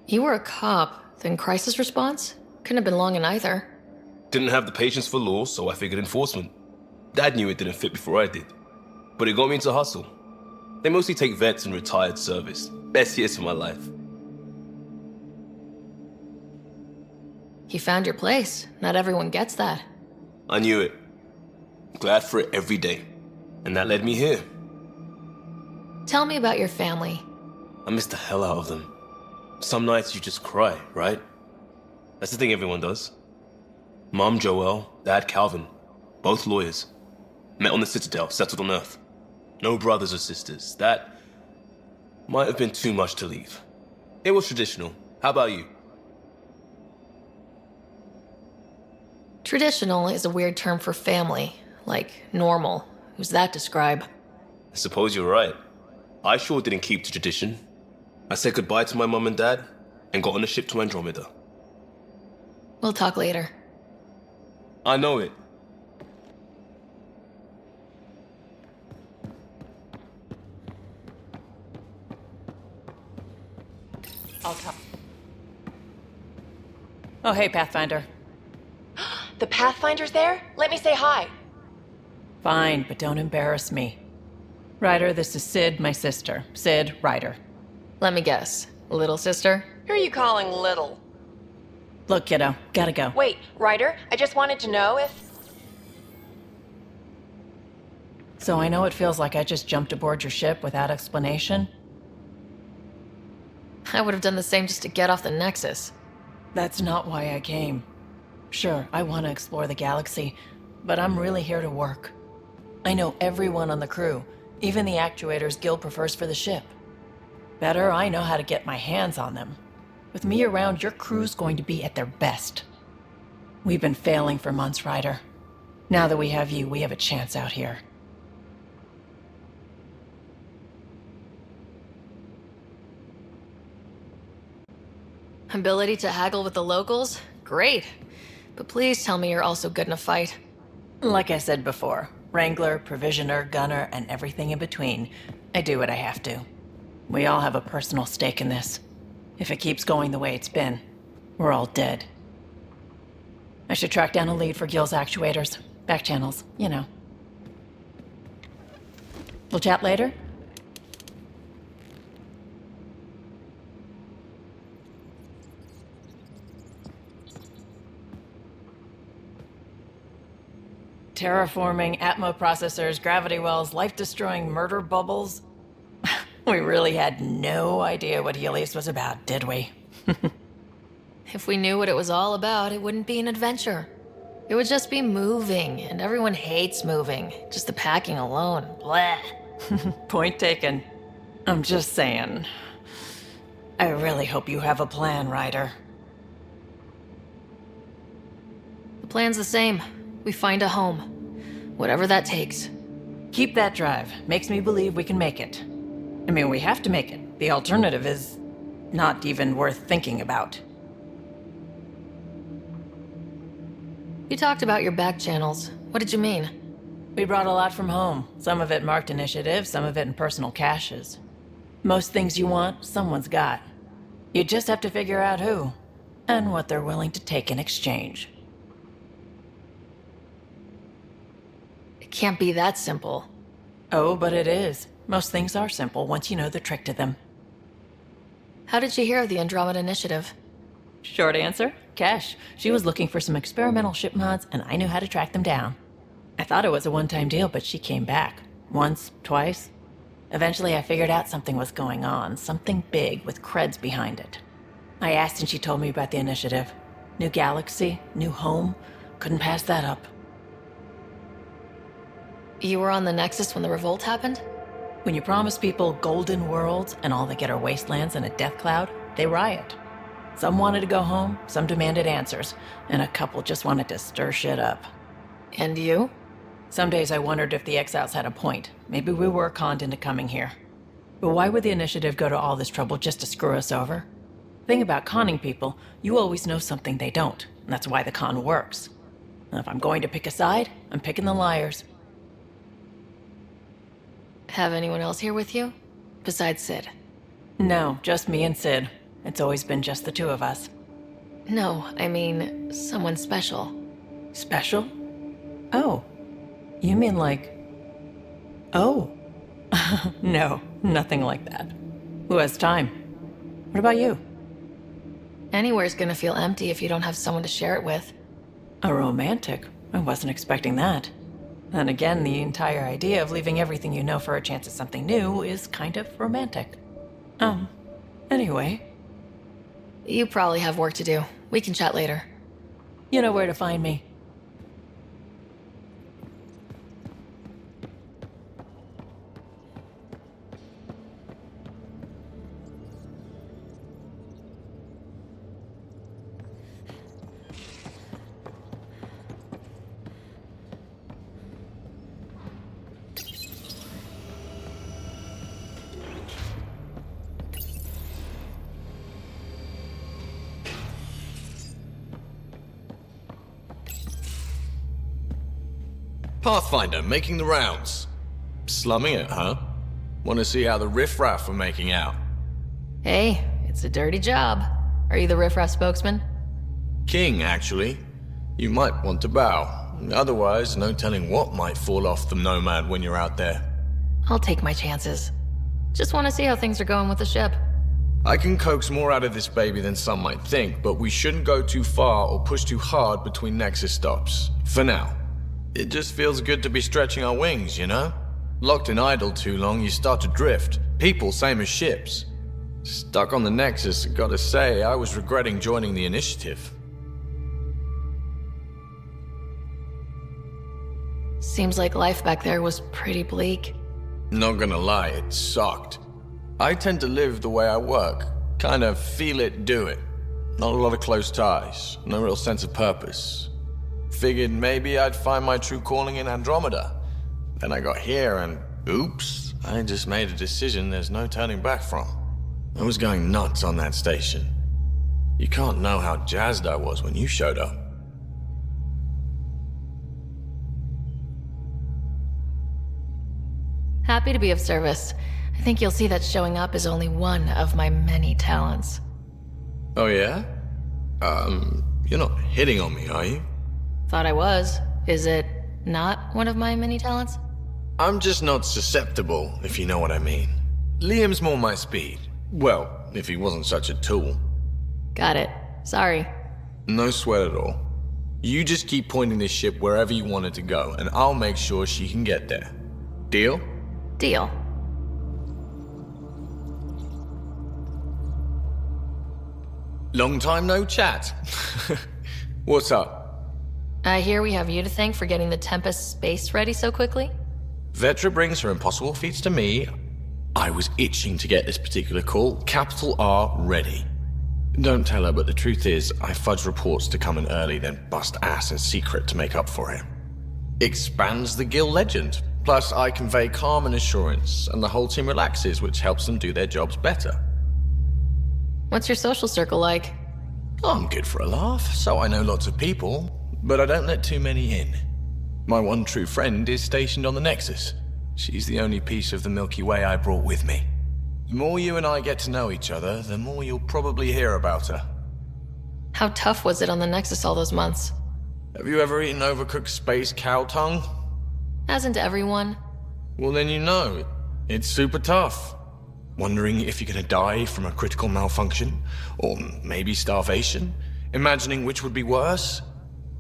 You were a cop, then crisis response? Couldn't have been long in either. Didn't have the patience for law, so I figured enforcement. Dad knew it didn't fit before I did. But it got me into hustle. They mostly take vets and retired service. Best years of my life. You found your place. Not everyone gets that. I knew it. Glad for it every day. And that led me here. Tell me about your family. I miss the hell out of them. Some nights you just cry, right? That's the thing everyone does. Mom Joelle, Dad Calvin. Both lawyers. Met on the Citadel, settled on Earth. No brothers or sisters. That might have been too much to leave. It was traditional. How about you? Traditional is a weird term for family. Like normal. Who's that describe? I suppose you're right. I sure didn't keep to tradition. I said goodbye to my mum and dad and got on a ship to Andromeda. We'll talk later. I know it. I'll talk. Oh, hey, Pathfinder. The Pathfinder's there? Let me say hi. Fine, but don't embarrass me. Ryder, this is Sid, my sister. Sid, Ryder. Let me guess. Little sister? Who are you calling little? Look, kiddo, gotta go. Wait, Ryder, I just wanted to know if... So I know it feels like I just jumped aboard your ship without explanation. I would have done the same just to get off the Nexus. That's not why I came. Sure, I want to explore the galaxy, but I'm really here to work. I know everyone on the crew, even the actuators Gil prefers for the ship. Better, I know how to get my hands on them. With me around, your crew's going to be at their best. We've been failing for months, Ryder. Now that we have you, we have a chance out here. Ability to haggle with the locals? Great. But please tell me you're also good in a fight. Like I said before, Wrangler, Provisioner, Gunner, and everything in between. I do what I have to. We all have a personal stake in this. If it keeps going the way it's been, we're all dead. I should track down a lead for Gil's actuators. Back channels, you know. We'll chat later? Terraforming, Atmo processors, gravity wells, life-destroying murder bubbles. We really had no idea what Helios was about, did we? If we knew what it was all about, it wouldn't be an adventure. It would just be moving, and everyone hates moving. Just the packing alone. Bleh. Point taken. I'm just saying. I really hope you have a plan, Ryder. The plan's the same. We find a home. Whatever that takes. Keep that drive. Makes me believe we can make it. I mean, we have to make it. The alternative is not even worth thinking about. You talked about your back channels. What did you mean? We brought a lot from home. Some of it marked initiative, some of it in personal caches. Most things you want, someone's got. You just have to figure out who, and what they're willing to take in exchange. It can't be that simple. Oh, but it is. Most things are simple once you know the trick to them. How did you hear of the Andromeda Initiative? Short answer, Cash. She was looking for some experimental ship mods, and I knew how to track them down. I thought it was a one-time deal, but she came back. Once, twice. Eventually I figured out something was going on, something big with creds behind it. I asked and she told me about the initiative. New galaxy, new home. Couldn't pass that up. You were on the Nexus when the revolt happened? When you promise people golden worlds and all they get are wastelands and a death cloud, they riot. Some wanted to go home, some demanded answers, and a couple just wanted to stir shit up. And you? Some days I wondered if the exiles had a point. Maybe we were conned into coming here. But why would the initiative go to all this trouble just to screw us over? Thing about conning people, you always know something they don't, and that's why the con works. And if I'm going to pick a side, I'm picking the liars. Have anyone else here with you? Besides Sid? No, just me and Sid. It's always been just the two of us. No, I mean, someone special. Special? Oh. You mean like... Oh. No, nothing like that. Who has time? What about you? Anywhere's gonna feel empty if you don't have someone to share it with. A romantic? I wasn't expecting that. Then again, the entire idea of leaving everything you know for a chance at something new is kind of romantic. Anyway. You probably have work to do. We can chat later. You know where to find me. Pathfinder, making the rounds. Slumming it, huh? Want to see how the riffraff are making out? Hey, it's a dirty job. Are you the riffraff spokesman? King, actually. You might want to bow. Otherwise, no telling what might fall off the Nomad when you're out there. I'll take my chances. Just want to see how things are going with the ship. I can coax more out of this baby than some might think, but we shouldn't go too far or push too hard between Nexus stops. For now. It just feels good to be stretching our wings, you know? Locked in idle too long, you start to drift. People, same as ships. Stuck on the Nexus, gotta say, I was regretting joining the initiative. Seems like life back there was pretty bleak. Not gonna lie, it sucked. I tend to live the way I work. Kind of feel it, do it. Not a lot of close ties, no real sense of purpose. Figured maybe I'd find my true calling in Andromeda. Then I got here and, oops, I just made a decision there's no turning back from. I was going nuts on that station. You can't know how jazzed I was when you showed up. Happy to be of service. I think you'll see that showing up is only one of my many talents. Oh yeah? You're not hitting on me, are you? Thought I was. Is it not one of my many talents? I'm just not susceptible, if you know what I mean. Liam's more my speed. Well, if he wasn't such a tool. Got it. Sorry. No sweat at all. You just keep pointing this ship wherever you want it to go, and I'll make sure she can get there. Deal? Deal. Long time no chat. What's up? I hear we have you to thank for getting the Tempest space ready so quickly? Vetra brings her impossible feats to me. I was itching to get this particular call. Capital R ready. Don't tell her, but the truth is, I fudge reports to come in early, then bust ass in secret to make up for it. Expands the guild legend. Plus, I convey calm and assurance, and the whole team relaxes, which helps them do their jobs better. What's your social circle like? I'm good for a laugh, so I know lots of people, but I don't let too many in. My one true friend is stationed on the Nexus. She's the only piece of the Milky Way I brought with me. The more you and I get to know each other, the more you'll probably hear about her. How tough was it on the Nexus all those months? Have you ever eaten overcooked space cow tongue? Hasn't everyone? Well, then you know. It's super tough. Wondering if you're gonna die from a critical malfunction, or maybe starvation, imagining which would be worse.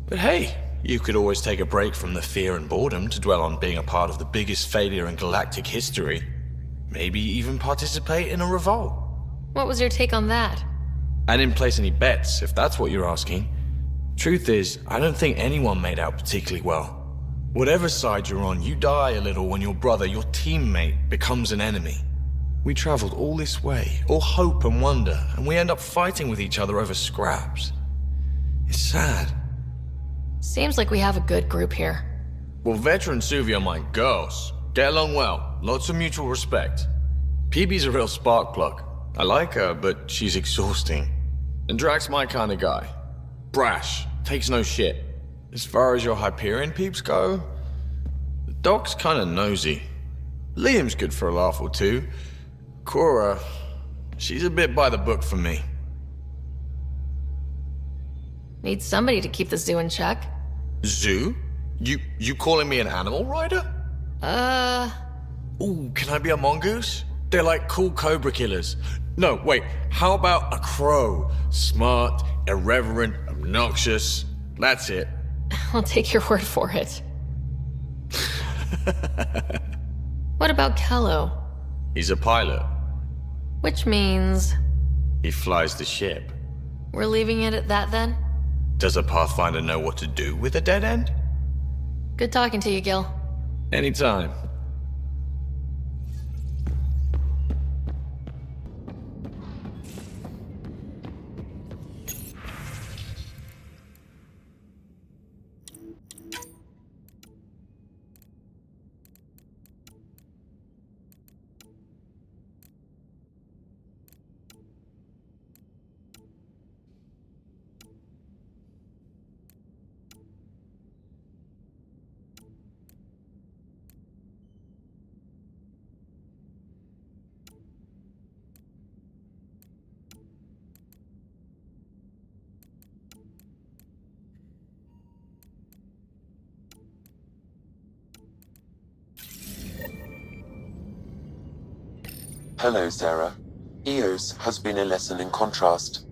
But hey, you could always take a break from the fear and boredom to dwell on being a part of the biggest failure in galactic history. Maybe even participate in a revolt. What was your take on that? I didn't place any bets, if that's what you're asking. Truth is, I don't think anyone made out particularly well. Whatever side you're on, you die a little when your brother, your teammate, becomes an enemy. We traveled all this way, all hope and wonder, and we end up fighting with each other over scraps. It's sad. Seems like we have a good group here. Well, Veteran Suvi are my girls. Get along well, lots of mutual respect. PB's a real spark plug. I like her, but she's exhausting. And Drax's my kind of guy. Brash, takes no shit. As far as your Hyperion peeps go, the Doc's kinda nosy. Liam's good for a laugh or two. Cora, she's a bit by the book for me. Need somebody to keep the zoo in check. Zoo? You calling me an animal rider? Ooh, can I be a mongoose? They're like cool cobra killers. No, wait, how about a crow? Smart, irreverent, obnoxious. That's it. I'll take your word for it. What about Kello? He's a pilot. Which means... He flies the ship. we're leaving it at that then? Does a Pathfinder know what to do with a dead end? Good talking to you, Gil. Anytime. Hello, Sarah. Eos has been a lesson in contrast.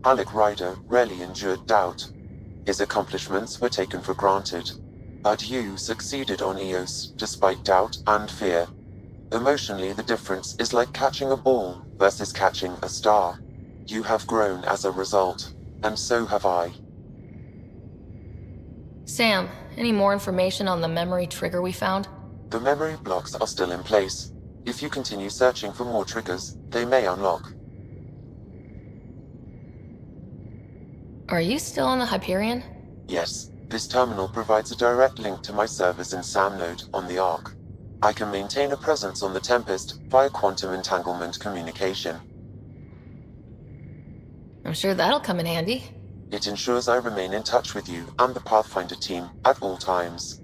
Alec Ryder rarely endured doubt. His accomplishments were taken for granted. But you succeeded on Eos, despite doubt and fear. Emotionally, the difference is like catching a ball versus catching a star. You have grown as a result, and so have I. Sam, any more information on the memory trigger we found? The memory blocks are still in place. If you continue searching for more triggers, they may unlock. Are you still on the Hyperion? Yes, this terminal provides a direct link to my servers in SamNode on the Ark. I can maintain a presence on the Tempest via quantum entanglement communication. I'm sure that'll come in handy. It ensures I remain in touch with you and the Pathfinder team at all times.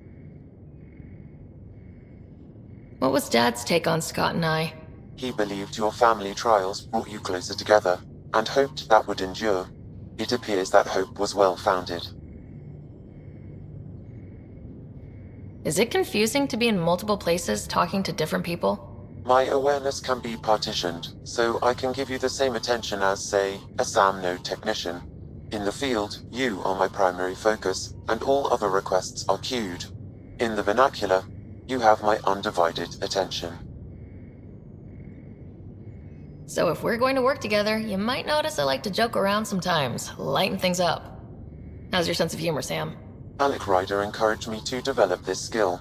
What was Dad's take on Scott and I? He believed your family trials brought you closer together, and hoped that would endure. It appears that hope was well-founded. Is it confusing to be in multiple places talking to different people? My awareness can be partitioned, so I can give you the same attention as, say, a SamNode technician. In the field, you are my primary focus, and all other requests are queued. In the vernacular, you have my undivided attention. So if we're going to work together, you might notice I like to joke around sometimes, lighten things up. How's your sense of humor, Sam? Alec Ryder encouraged me to develop this skill.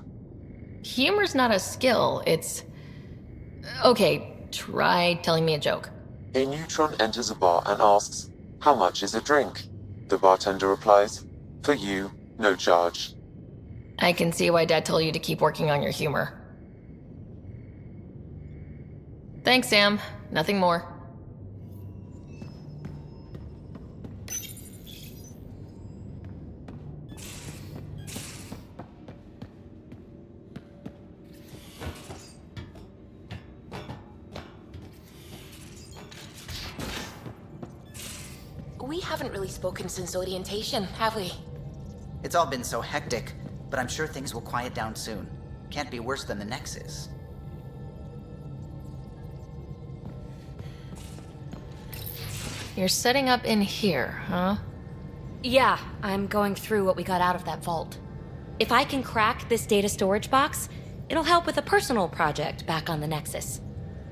Humor's not a skill, it's... Okay, try telling me a joke. A neutron enters a bar and asks, "How much is a drink?" The bartender replies, "For you, no charge." I can see why Dad told you to keep working on your humor. Thanks, Sam. Nothing more. We haven't really spoken since orientation, have we? It's all been so hectic, but I'm sure things will quiet down soon. Can't be worse than the Nexus. You're setting up in here, huh? Yeah, I'm going through what we got out of that vault. If I can crack this data storage box, it'll help with a personal project back on the Nexus.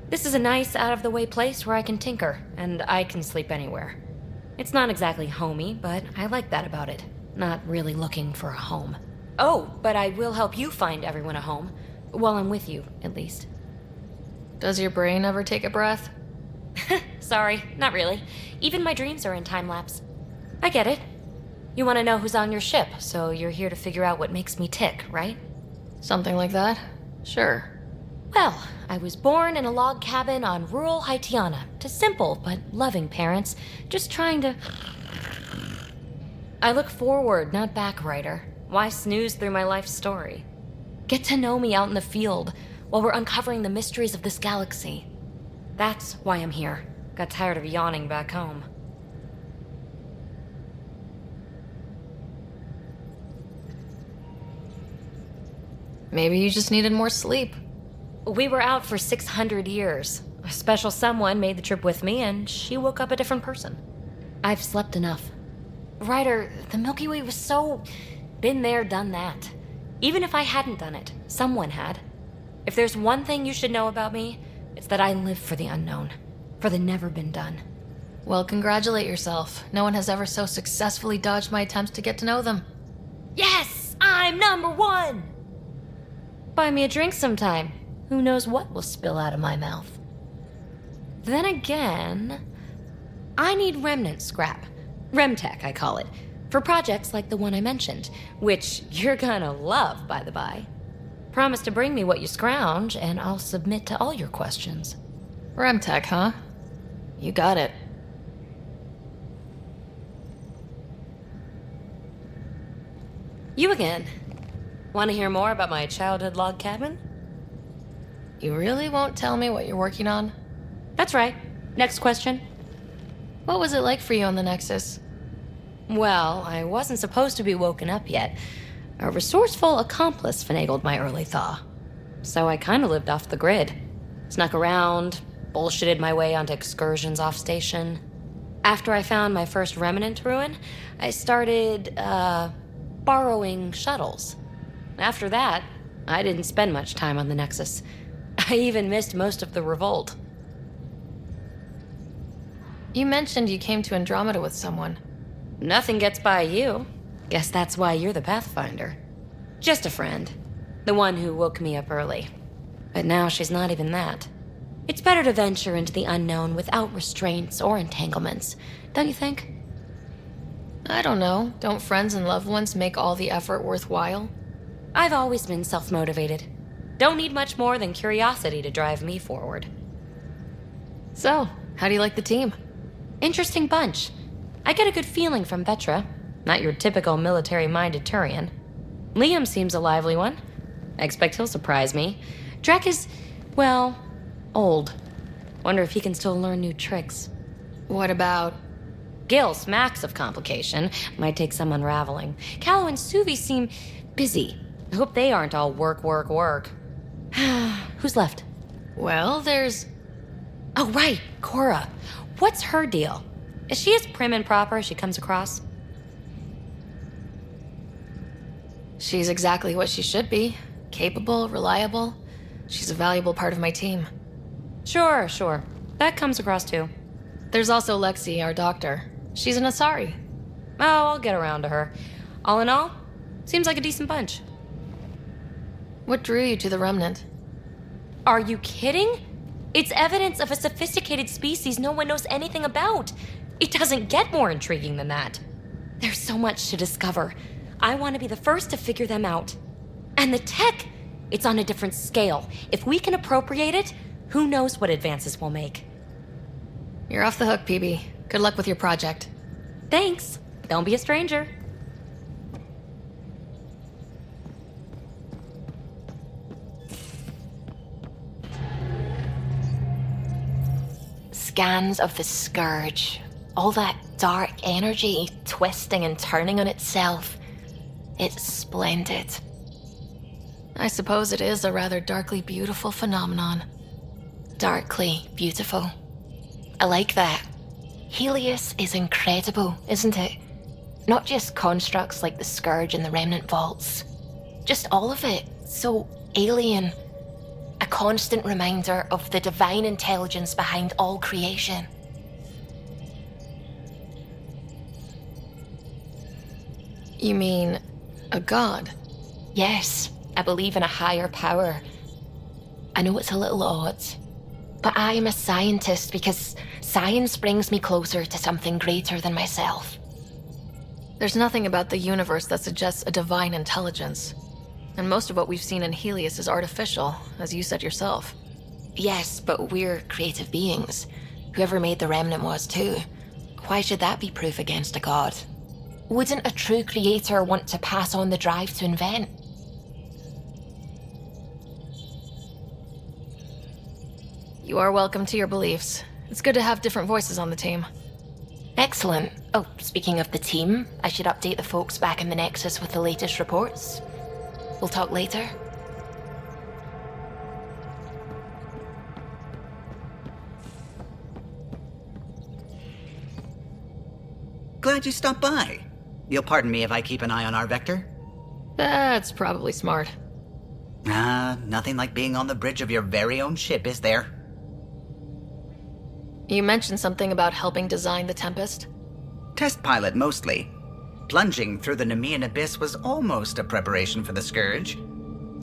This is a nice, out-of-the-way place where I can tinker, and I can sleep anywhere. It's not exactly homey, but I like that about it. Not really looking for a home. Oh, but I will help you find everyone a home. While I'm with you, at least. Does your brain ever take a breath? Sorry, not really. Even my dreams are in time-lapse. I get it. You want to know who's on your ship, so you're here to figure out what makes me tick, right? Something like that? Sure. Well, I was born in a log cabin on rural Haitiana to simple but loving parents, just trying to... I look forward, not back, Ryder. Why snooze through my life story? Get to know me out in the field while we're uncovering the mysteries of this galaxy. That's why I'm here. Got tired of yawning back home. Maybe you just needed more sleep. We were out for 600 years. A special someone made the trip with me, and she woke up a different person. I've slept enough. Ryder, the Milky Way was so... been there, done that. Even if I hadn't done it, someone had. If there's one thing you should know about me, it's that I live for the unknown. For the never been done. Well, congratulate yourself. No one has ever so successfully dodged my attempts to get to know them. Yes! I'm #1! Buy me a drink sometime. Who knows what will spill out of my mouth. Then again, I need remnant scrap. Remtech, I call it. For projects like the one I mentioned, which you're gonna love, by the by. Promise to bring me what you scrounge, and I'll submit to all your questions. Remtech, huh? You got it. You again. Want to hear more about my childhood log cabin? You really won't tell me what you're working on? That's right. Next question. What was it like for you on the Nexus? Well, I wasn't supposed to be woken up yet. A resourceful accomplice finagled my early thaw. So I kinda lived off the grid. Snuck around, bullshitted my way onto excursions off station. After I found my first remnant ruin, I started, borrowing shuttles. After that, I didn't spend much time on the Nexus. I even missed most of the revolt. You mentioned you came to Andromeda with someone. Nothing gets by you. Guess that's why you're the Pathfinder. Just a friend. The one who woke me up early. But now she's not even that. It's better to venture into the unknown without restraints or entanglements, don't you think? I don't know. Don't friends and loved ones make all the effort worthwhile? I've always been self-motivated. Don't need much more than curiosity to drive me forward. So, how do you like the team? Interesting bunch. I get a good feeling from Vetra. Not your typical military-minded Turian. Liam seems a lively one. I expect he'll surprise me. Drek is, well, old. Wonder if he can still learn new tricks. What about... Gil smacks of complication. Might take some unraveling. Callow and Suvi seem busy. I hope they aren't all work, work, work. Who's left? Well, there's... Oh, right, Cora. What's her deal? Is she as prim and proper as she comes across? She's exactly what she should be. Capable, reliable. She's a valuable part of my team. Sure. That comes across too. There's also Lexi, our doctor. She's an Asari. Oh, I'll get around to her. All in all, seems like a decent bunch. What drew you to the Remnant? Are you kidding? It's evidence of a sophisticated species no one knows anything about. It doesn't get more intriguing than that. There's so much to discover. I want to be the first to figure them out. And the tech, it's on a different scale. If we can appropriate it, Who knows what advances we'll make? You're off the hook, PB. Good luck with your project. Thanks. Don't be a stranger. Scans of the Scourge. All that dark energy twisting and turning on itself. It's splendid. I suppose it is a rather darkly beautiful phenomenon. Darkly beautiful. I like that. Helios is incredible, isn't it? Not just constructs like the Scourge and the Remnant Vaults. Just all of it. So alien. A constant reminder of the divine intelligence behind all creation. You mean a god? Yes, I believe in a higher power. I know it's a little odd, but I am a scientist because science brings me closer to something greater than myself. There's nothing about the universe that suggests a divine intelligence. And most of what we've seen in Helios is artificial, as you said yourself. Yes, but we're creative beings. Whoever made the Remnant was too. Why should that be proof against a god? Wouldn't a true creator want to pass on the drive to invent? You are welcome to your beliefs. It's good to have different voices on the team. Excellent. Oh, speaking of the team, I should update the folks back in the Nexus with the latest reports. We'll talk later. Glad you stopped by. You'll pardon me if I keep an eye on our vector? That's probably smart. Nothing like being on the bridge of your very own ship, is there? You mentioned something about helping design the Tempest? Test pilot, mostly. Plunging through the Nemean abyss was almost a preparation for the Scourge.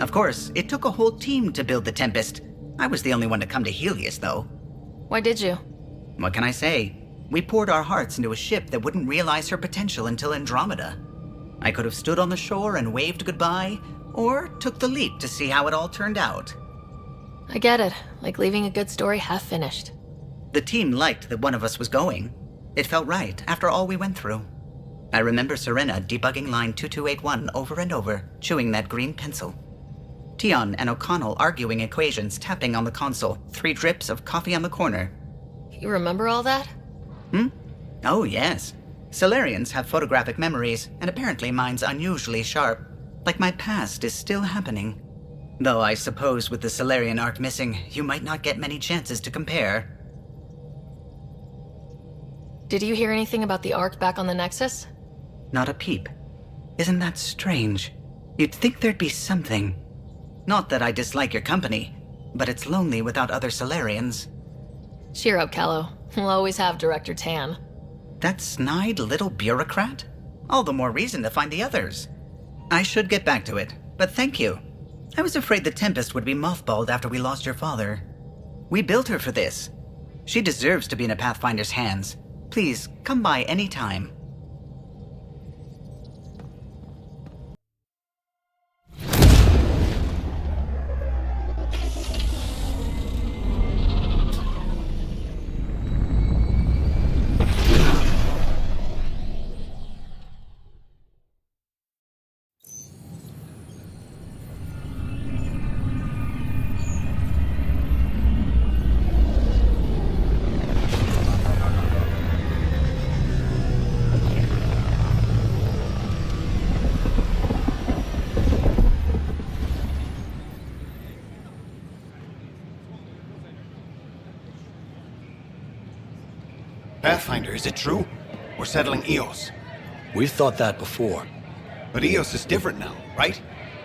Of course, it took a whole team to build the Tempest. I was the only one to come to Helios, though. Why did you? What can I say? We poured our hearts into a ship that wouldn't realize her potential until Andromeda. I could have stood on the shore and waved goodbye, or took the leap to see how it all turned out. I get it, like leaving a good story half finished. The team liked that one of us was going. It felt right after all we went through. I remember Serena debugging line 2281 over and over, chewing that green pencil. Tion and O'Connell arguing equations, tapping on the console, 3 drips of coffee on the corner. You remember all that? Oh, yes. Solarians have photographic memories, and apparently mine's unusually sharp. Like my past is still happening. Though I suppose with the Solarian arc missing, you might not get many chances to compare. Did you hear anything about the Ark back on the Nexus? Not a peep. Isn't that strange? You'd think there'd be something. Not that I dislike your company, but it's lonely without other Solarians. Cheer up, Callow. We'll always have Director Tan. That snide little bureaucrat? All the more reason to find the others. I should get back to it, but thank you. I was afraid the Tempest would be mothballed after we lost your father. We built her for this. She deserves to be in a Pathfinder's hands. Please, come by any time. Pathfinder, is it true? We're settling Eos. We've thought that before. But Eos is different now, right?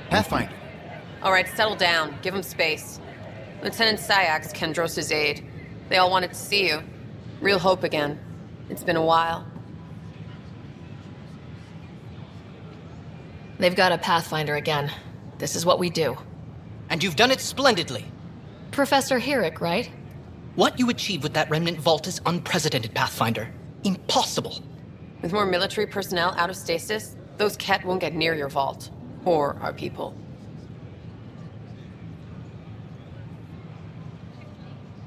Pathfinder. All right, settle down. Give him space. Lieutenant Syax, Kendros' aide. They all wanted to see you. Real hope again. It's been a while. They've got a Pathfinder again. This is what we do. And you've done it splendidly. Professor Herrick, right? What you achieved with that remnant vault is unprecedented, Pathfinder. Impossible. With more military personnel out of stasis, those Ket won't get near your vault. Or our people.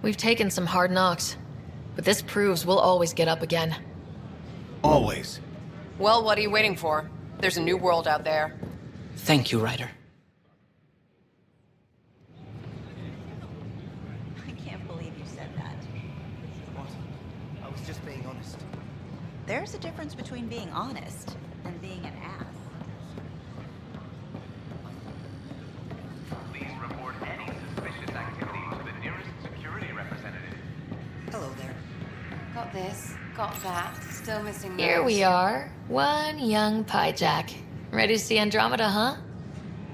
We've taken some hard knocks, but this proves we'll always get up again. Always. Well, what are you waiting for? There's a new world out there. Thank you, Ryder. I can't believe you said that. What? I was just being honest. There's a difference between being honest and being an ass. Please report any suspicious activity to the nearest security representative. Hello there. Got this, got that, still missing those. Here we are, one young piejack. Ready to see Andromeda, huh?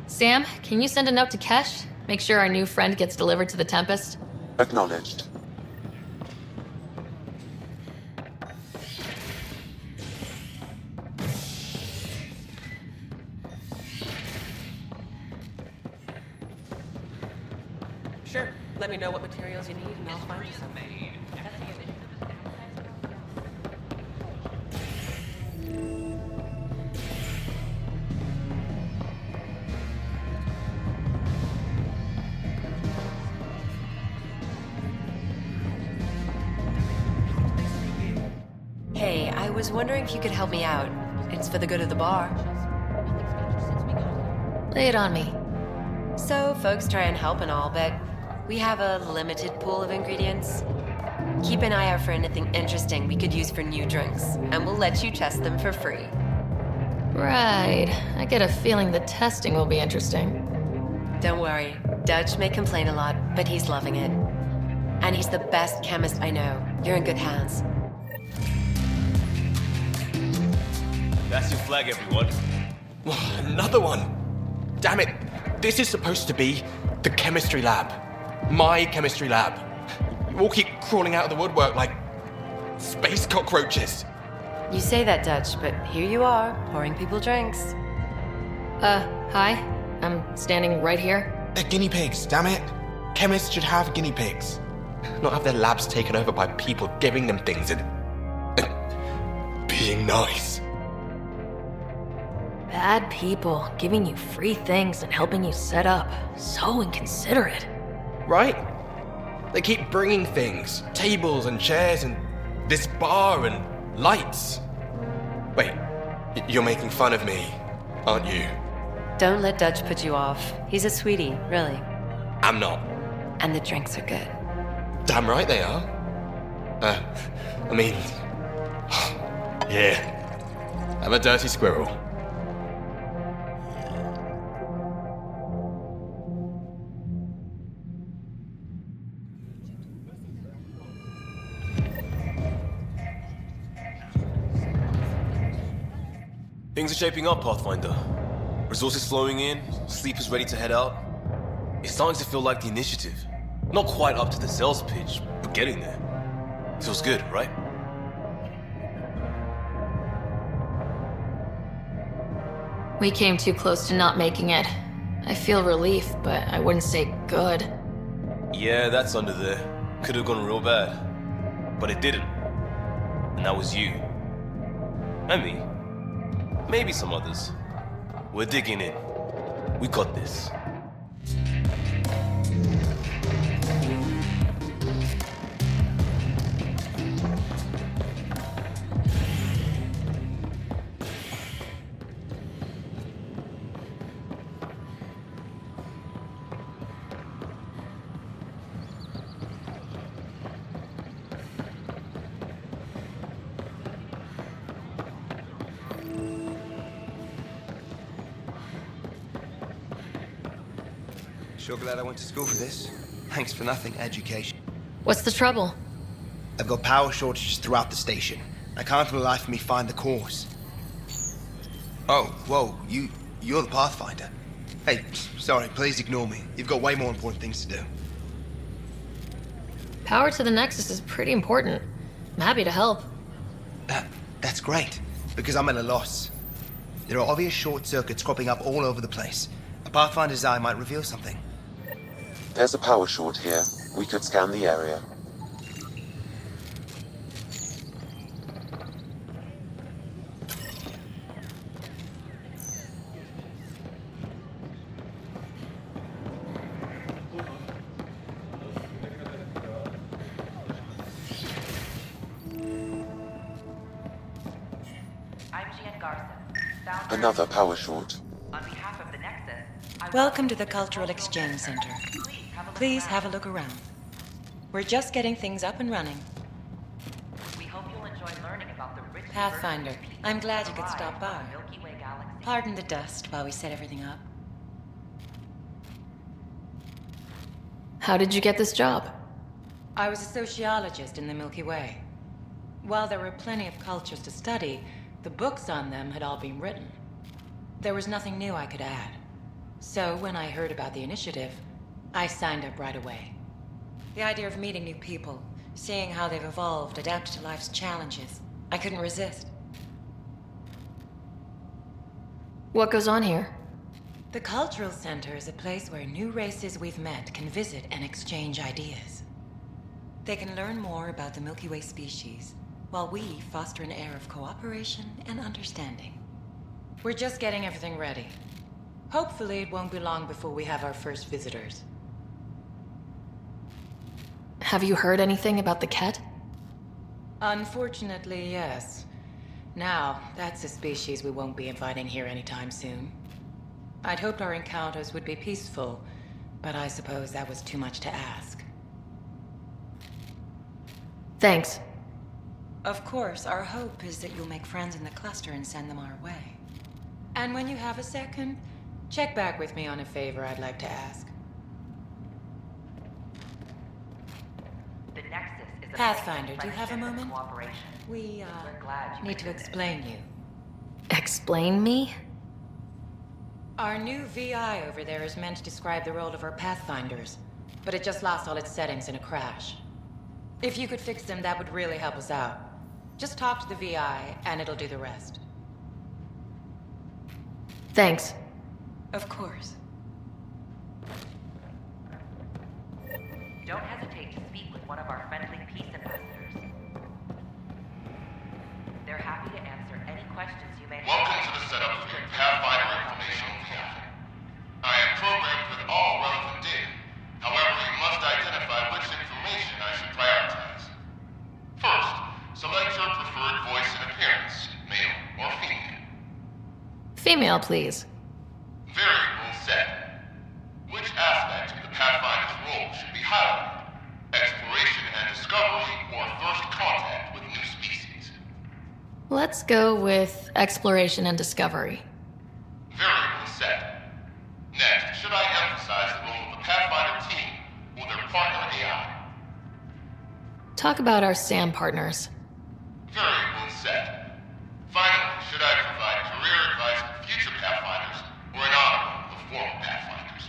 Sam, can you send a note to Kesh? Make sure our new friend gets delivered to the Tempest? Acknowledged. Sure. Let me know what materials you need and I'll find you some. Hey, I was wondering if you could help me out. It's for the good of the bar. Lay it on me. So, folks try and help and all, but we have a limited pool of ingredients. Keep an eye out for anything interesting we could use for new drinks, and we'll let you test them for free. Right. I get a feeling the testing will be interesting. Don't worry. Dutch may complain a lot, but he's loving it. And he's the best chemist I know. You're in good hands. That's your flag, everyone. Another one! Damn it! This is supposed to be the chemistry lab. My chemistry lab. You all keep crawling out of the woodwork like space cockroaches. You say that, Dutch, but here you are, pouring people drinks. Hi. I'm standing right here. They're guinea pigs, damn it. Chemists should have guinea pigs. Not have their labs taken over by people giving them things and being nice. Bad people giving you free things and helping you set up. So inconsiderate. Right? They keep bringing things. Tables and chairs and this bar and lights. Wait, you're making fun of me, aren't you? Don't let Dutch put you off. He's a sweetie, really. I'm not. And the drinks are good. Damn right they are. Yeah. I'm a dirty squirrel. Things are shaping up, Pathfinder. Resources flowing in, sleepers ready to head out. It's starting to feel like the initiative. Not quite up to the sales pitch, but getting there. Feels good, right? We came too close to not making it. I feel relief, but I wouldn't say good. Yeah, that's under there. Could have gone real bad. But it didn't. And that was you. And me. Maybe some others. We're digging in. We got this. Sure glad I went to school for this. Thanks for nothing, education. What's the trouble? I've got power shortages throughout the station. I can't for the life of me find the cause. Oh, whoa, you're the Pathfinder. Hey, sorry, please ignore me. You've got way more important things to do. Power to the Nexus is pretty important. I'm happy to help. That's great, because I'm at a loss. There are obvious short circuits cropping up all over the place. A Pathfinder's eye might reveal something. There's a power short here. We could scan the area. Another power short. Welcome to the Cultural Exchange Center. Please have a look around. We're just getting things up and running. We hope you'll enjoy learning about the rich Pathfinder, I'm glad you could stop by. Pardon the dust while we set everything up. How did you get this job? I was a sociologist in the Milky Way. While there were plenty of cultures to study, the books on them had all been written. There was nothing new I could add. So when I heard about the initiative, I signed up right away. The idea of meeting new people, seeing how they've evolved, adapted to life's challenges, I couldn't resist. What goes on here? The Cultural Center is a place where new races we've met can visit and exchange ideas. They can learn more about the Milky Way species, while we foster an air of cooperation and understanding. We're just getting everything ready. Hopefully it won't be long before we have our first visitors. Have you heard anything about the Ket? Unfortunately, yes. Now, that's a species we won't be inviting here anytime soon. I'd hoped our encounters would be peaceful, but I suppose that was too much to ask. Thanks. Of course, our hope is that you'll make friends in the cluster and send them our way. And when you have a second, check back with me on a favor I'd like to ask. The Nexus is a Pathfinder, do you have a friendship and moment? cooperation. We, We're glad you need to could visit. explain you. Explain me? Our new VI over there is meant to describe the role of our Pathfinders, but it just lost all its settings in a crash. If you could fix them, that would really help us out. Just talk to the VI, and it'll do the rest. Thanks. Of course. Don't hesitate to speak with one of our friendly peace ambassadors. They're happy to answer any questions you may have. Welcome to the setup of your Pathfinder informational camp. I am programmed with all relevant data. However, you must identify which information I should prioritize. First, select your preferred voice and appearance, male or female. Female, please. Variable set. Which aspect of the Pathfinder's role should be highlighted? Exploration and discovery or first contact with new species? Let's go with exploration and discovery. Variable set. Next, should I emphasize the role of the Pathfinder team or their partner AI? Talk about our SAM partners. Variable set. Finally, should I provide career advice to future Pathfinders or an honor of former Pathfinders?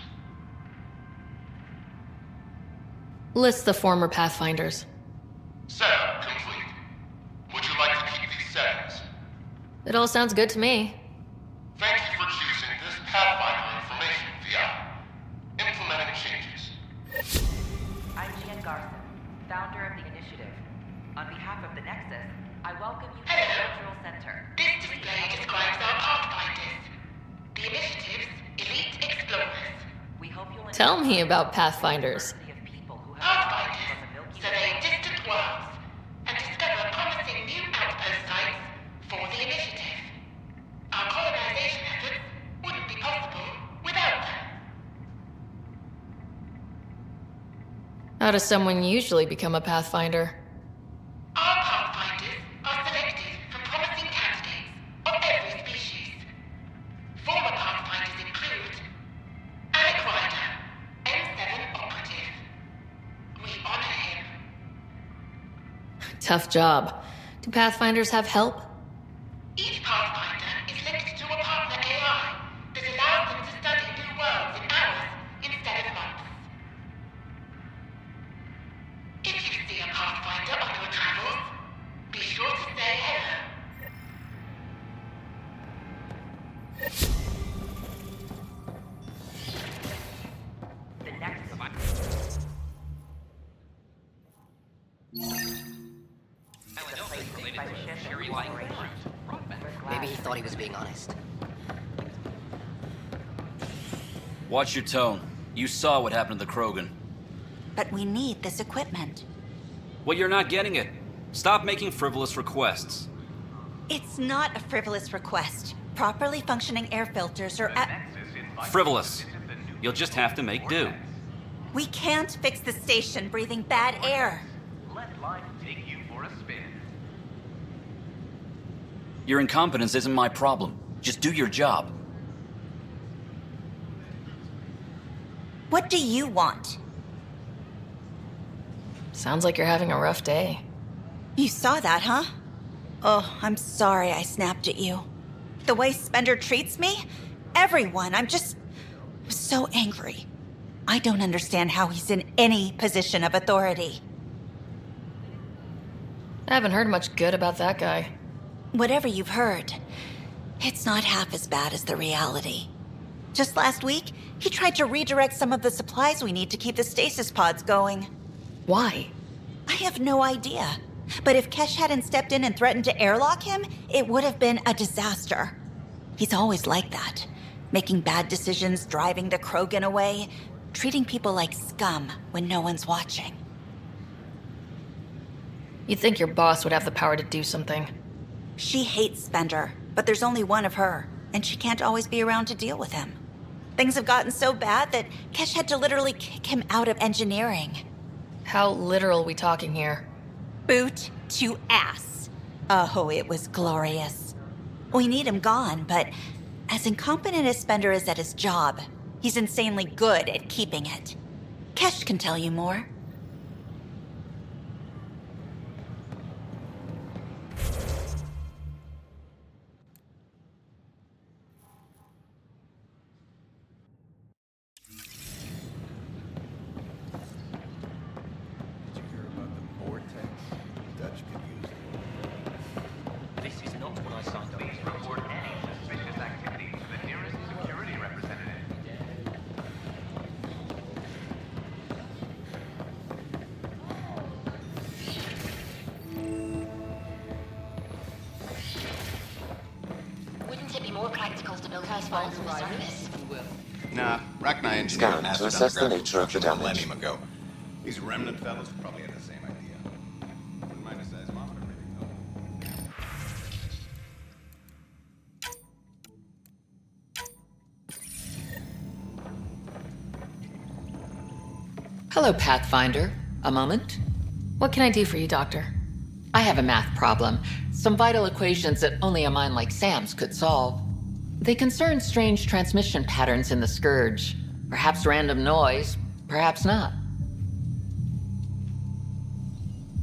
List the former Pathfinders. Setup complete. Would you like to keep these settings? It all sounds good to me. Thank you for choosing this Pathfinder information VI. Implementing changes. I'm Jen Garson, founder of the initiative. On behalf of the Nexus, I welcome you to the Cultural Center. This display describes our Pathfinders. The initiative's elite explorers. We hope you'll Tell me about Pathfinders. Pathfinders survey distant worlds and discover promising new outpost sites for the initiative. Our colonization efforts wouldn't be possible without them. How does someone usually become a Pathfinder? Our Pathfinders are selected from promising candidates of every species. Former Pathfinders include Alec Ryder, M7 operative. We honor him. Tough job. Do Pathfinders have help? Each Pathfinder is linked to a partner AI that allows them to study new worlds in hours instead of months. If you see a Pathfinder on your travels, be sure to say hello. The Nexus. Maybe he thought he was being honest. Watch your tone. You saw what happened to the Krogan. But we need this equipment. Well, you're not getting it. Stop making frivolous requests. It's not a frivolous request. Properly functioning air filters are Frivolous. You'll just have to make do. We can't fix the station breathing bad air. Let life take you for a spin. Your incompetence isn't my problem. Just do your job. What do you want? Sounds like you're having a rough day. You saw that, huh? Oh, I'm sorry I snapped at you. The way Spender treats me? Everyone, I'm so angry. I don't understand how he's in any position of authority. I haven't heard much good about that guy. Whatever you've heard, it's not half as bad as the reality. Just last week, he tried to redirect some of the supplies we need to keep the stasis pods going. Why? I have no idea. But if Kesh hadn't stepped in and threatened to airlock him, it would have been a disaster. He's always like that. Making bad decisions, driving the Krogan away, treating people like scum when no one's watching. You'd think your boss would have the power to do something. She hates Spender, but there's only one of her, and she can't always be around to deal with him. Things have gotten so bad that Kesh had to literally kick him out of engineering. How literal are we talking here? Boot to ass. Oh, it was glorious. We need him gone, but as incompetent as Spender is at his job, he's insanely good at keeping it. Kesh can tell you more. This is not what I signed up. Please report any suspicious activity to the nearest security representative. Wouldn't it be more practical to build house files on the surface? Nah, Rachni engineered Scan an to acid assess the underground nature of the construction a damage. millennium ago. These remnant fellows probably had the same idea. Wouldn't mind a seismometer reading, though. Hello, Pathfinder. A moment? What can I do for you, Doctor? I have a math problem. Some vital equations that only a mind like Sam's could solve. They concern strange transmission patterns in the Scourge. Perhaps random noise, perhaps not.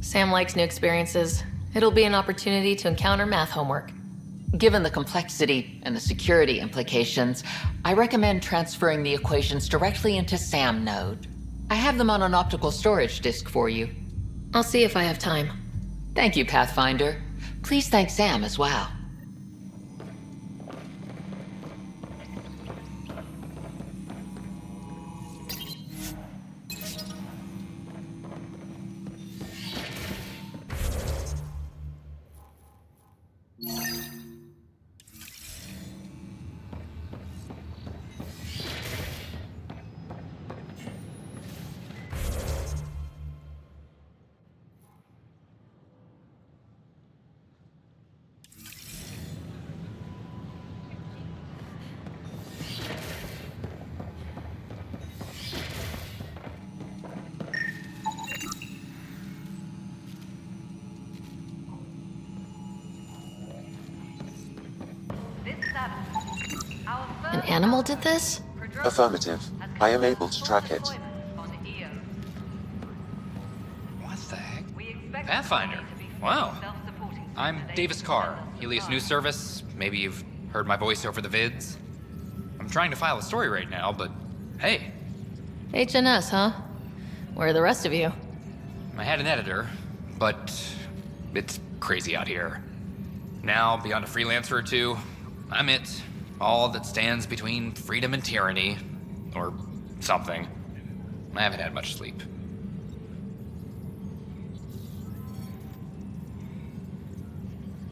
Sam likes new experiences. It'll be an opportunity to encounter math homework. Given the complexity and the security implications, I recommend transferring the equations directly into SAM node. I have them on an optical storage disk for you. I'll see if I have time. Thank you, Pathfinder. Please thank Sam as well. An animal did this? Affirmative. I am able to track it. What the heck? Pathfinder. Wow. I'm Davis Carr, Helios News Service. Maybe you've heard my voice over the vids. I'm trying to file a story right now, but hey. HNS, huh? Where are the rest of you? I had an editor, but it's crazy out here. Now, beyond a freelancer or two, I'm it. All that stands between freedom and tyranny. Or something. I haven't had much sleep.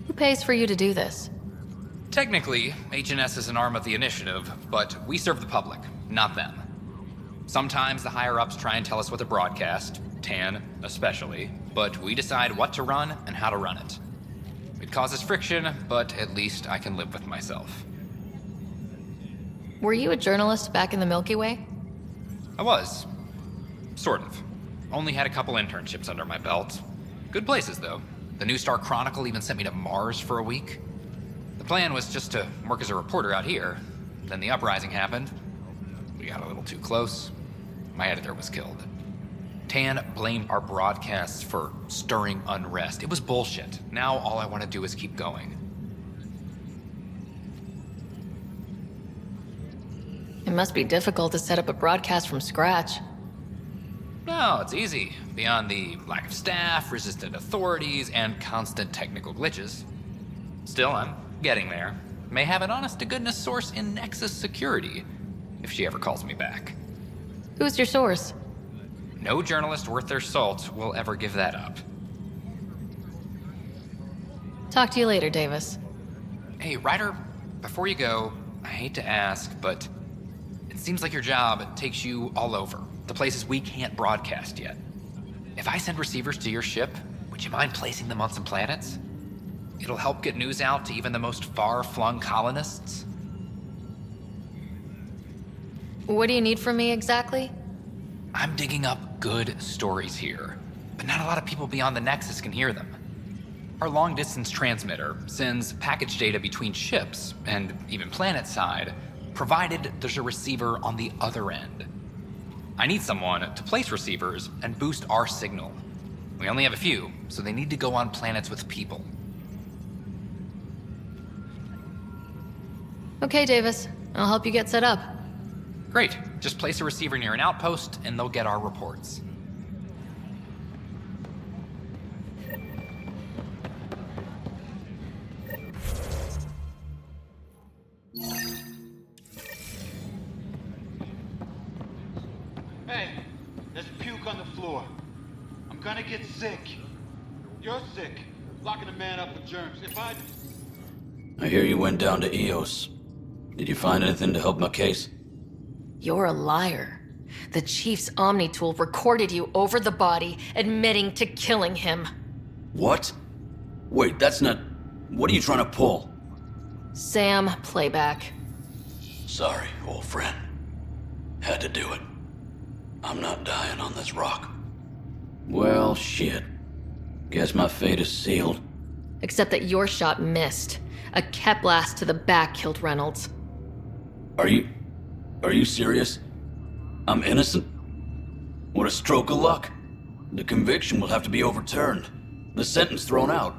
Who pays for you to do this? Technically, HNS is an arm of the Initiative, but we serve the public, not them. Sometimes the higher-ups try and tell us what to broadcast, Tan especially, but we decide what to run and how to run it. It causes friction, but at least I can live with myself. were you a journalist back in the Milky Way? I was. Sort of. Only had a couple internships under my belt. Good places, though. The New Star Chronicle even sent me to Mars for a week. The plan was just to work as a reporter out here. Then the uprising happened. We got a little too close. My editor was killed. Tan blamed our broadcasts for stirring unrest. It was bullshit. Now all I want to do is keep going. It must be difficult to set up a broadcast from scratch. No, it's easy. Beyond the lack of staff, resistant authorities, and constant technical glitches. Still, I'm getting there. May have an honest-to-goodness source in Nexus security, if she ever calls me back. Who's your source? No journalist worth their salt will ever give that up. Talk to you later, Davis. Hey, Ryder, before you go, I hate to ask, but it seems like your job takes you all over, the places we can't broadcast yet. If I send receivers to your ship, would you mind placing them on some planets? It'll help get news out to even the most far-flung colonists. What do you need from me exactly? I'm digging up good stories here, but not a lot of people beyond the Nexus can hear them. Our long-distance transmitter sends package data between ships, and even planet-side, provided there's a receiver on the other end. I need someone to place receivers and boost our signal. We only have a few, so they need to go on planets with people. Okay, Davis. I'll help you get set up. Great. Just place a receiver near an outpost, and they'll get our reports. Hey, there's puke on the floor. I'm gonna get sick. You're sick. Locking a man up with germs. If I hear you went down to EOS. Did you find anything to help my case? You're a liar. The Chief's Omni tool recorded you over the body, admitting to killing him. What? Wait, that's not... What are you trying to pull? Sam, playback. Sorry, old friend. Had to do it. I'm not dying on this rock. Well, shit. Guess my fate is sealed. Except that your shot missed. A Kep blast to the back killed Reynolds. Are you serious? I'm innocent? What a stroke of luck. The conviction will have to be overturned. The sentence thrown out.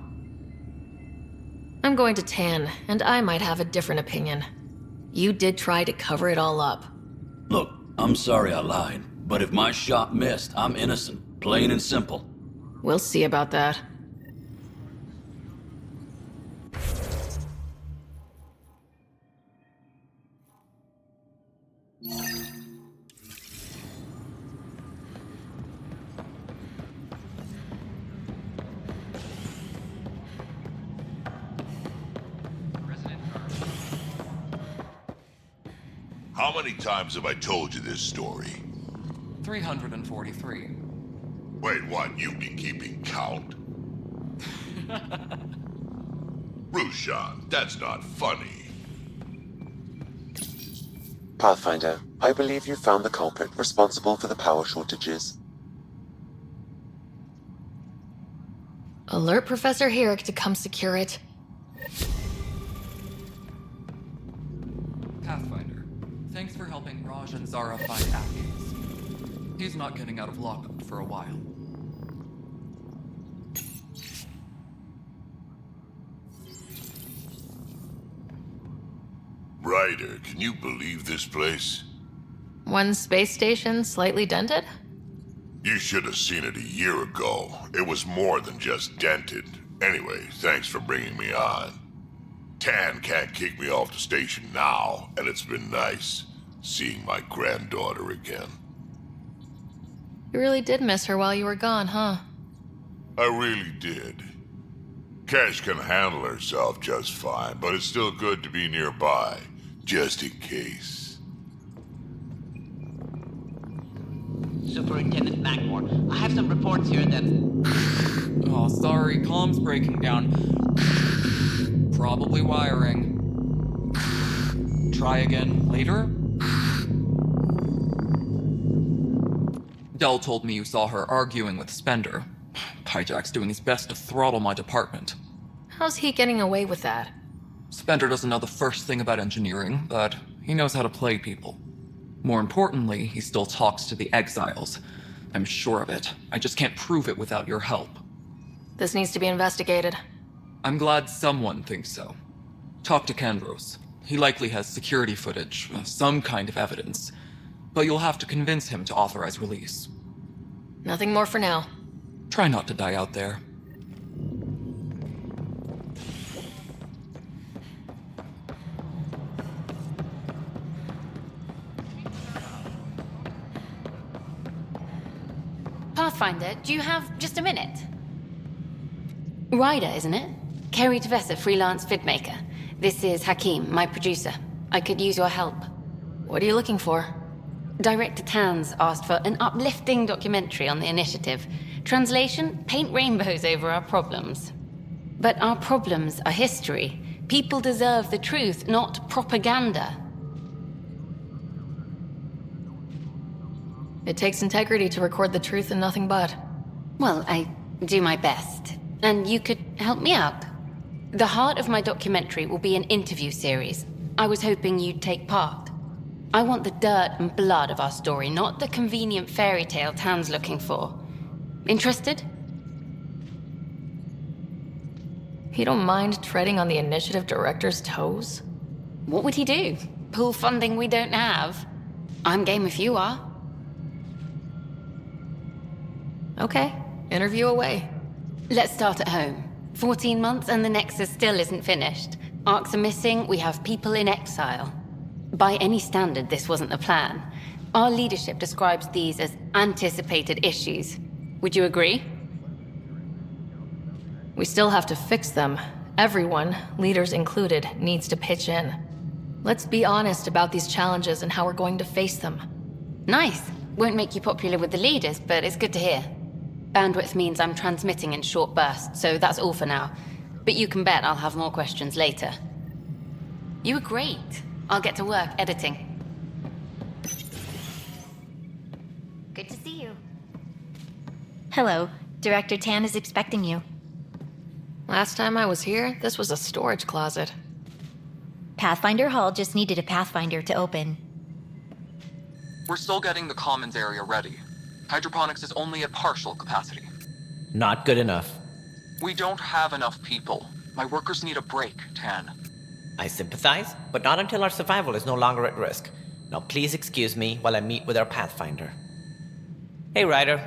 I'm going to Tan, and I might have a different opinion. You did try to cover it all up. Look, I'm sorry I lied, but if my shot missed, I'm innocent. Plain and simple. We'll see about that. How many times have I told you this story? 343. Wait, what? You've been keeping count? Rushan, that's not funny. Pathfinder, I believe you found the culprit responsible for the power shortages. Alert Professor Herrick to come secure it. Pathfinder, thanks for helping Raj and Zara find Atkins. He's not getting out of lockup for a while. Ryder, can you believe this place? One space station slightly dented? You should have seen it a year ago. It was more than just dented. Anyway, thanks for bringing me on. Tan can't kick me off the station now, and it's been nice seeing my granddaughter again. You really did miss her while you were gone, huh? I really did. Cash can handle herself just fine, but it's still good to be nearby, just in case. Superintendent Mackmore, I have some reports here that... Oh, sorry, comms breaking down. Probably wiring. try again later? Dell told me you saw her arguing with Spender. Hijack's doing his best to throttle my department. How's he getting away with that? Spender doesn't know the first thing about engineering, but he knows how to play people. More importantly, he still talks to the exiles. I'm sure of it. I just can't prove it without your help. This needs to be investigated. I'm glad someone thinks so. Talk to Kandros. He likely has security footage, some kind of evidence. But you'll have to convince him to authorize release. Nothing more for now. Try not to die out there. Pathfinder, do you have just a minute? Ryder, isn't it? Kerry Tavessa, freelance vidmaker. This is Hakim, my producer. I could use your help. What are you looking for? Director Tans asked for an uplifting documentary on the initiative. Translation, paint rainbows over our problems. But our problems are history. People deserve the truth, not propaganda. It takes integrity to record the truth and nothing but. Well, I do my best. And you could help me out. The heart of my documentary will be an interview series. I was hoping you'd take part. I want the dirt and blood of our story, not the convenient fairy tale Tan's looking for. Interested? You don't mind treading on the initiative director's toes? What would he do? Pull funding we don't have? I'm game if you are. Okay, interview away. Let's start at home. 14 months and the Nexus still isn't finished. Arcs are missing, we have people in exile. By any standard, this wasn't the plan. Our leadership describes these as anticipated issues. Would you agree? We still have to fix them. Everyone, leaders included, needs to pitch in. Let's be honest about these challenges and how we're going to face them. Nice. Won't make you popular with the leaders, but it's good to hear. Bandwidth means I'm transmitting in short bursts, so that's all for now. But you can bet I'll have more questions later. You were great. I'll get to work editing. Good to see you. Hello. Director Tan is expecting you. Last time I was here, this was a storage closet. Pathfinder Hall just needed a Pathfinder to open. We're still getting the commons area ready. Hydroponics is only at partial capacity. Not good enough. We don't have enough people. My workers need a break, Tan. I sympathize, but not until our survival is no longer at risk. Now please excuse me while I meet with our Pathfinder. Hey, Ryder.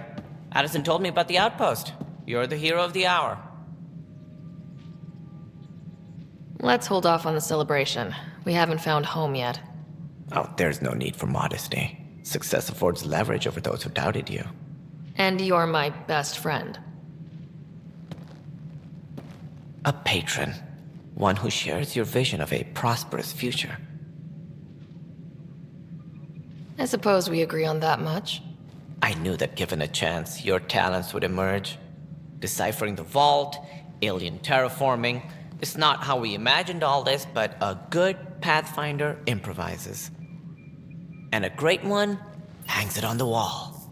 Addison told me about the outpost. You're the hero of the hour. Let's hold off on the celebration. We haven't found home yet. Oh, there's no need for modesty. Success affords leverage over those who doubted you. And you're my best friend. A patron. One who shares your vision of a prosperous future. I suppose we agree on that much. I knew that given a chance, your talents would emerge. Deciphering the vault, alien terraforming. It's not how we imagined all this, but a good Pathfinder improvises. And a great one hangs it on the wall.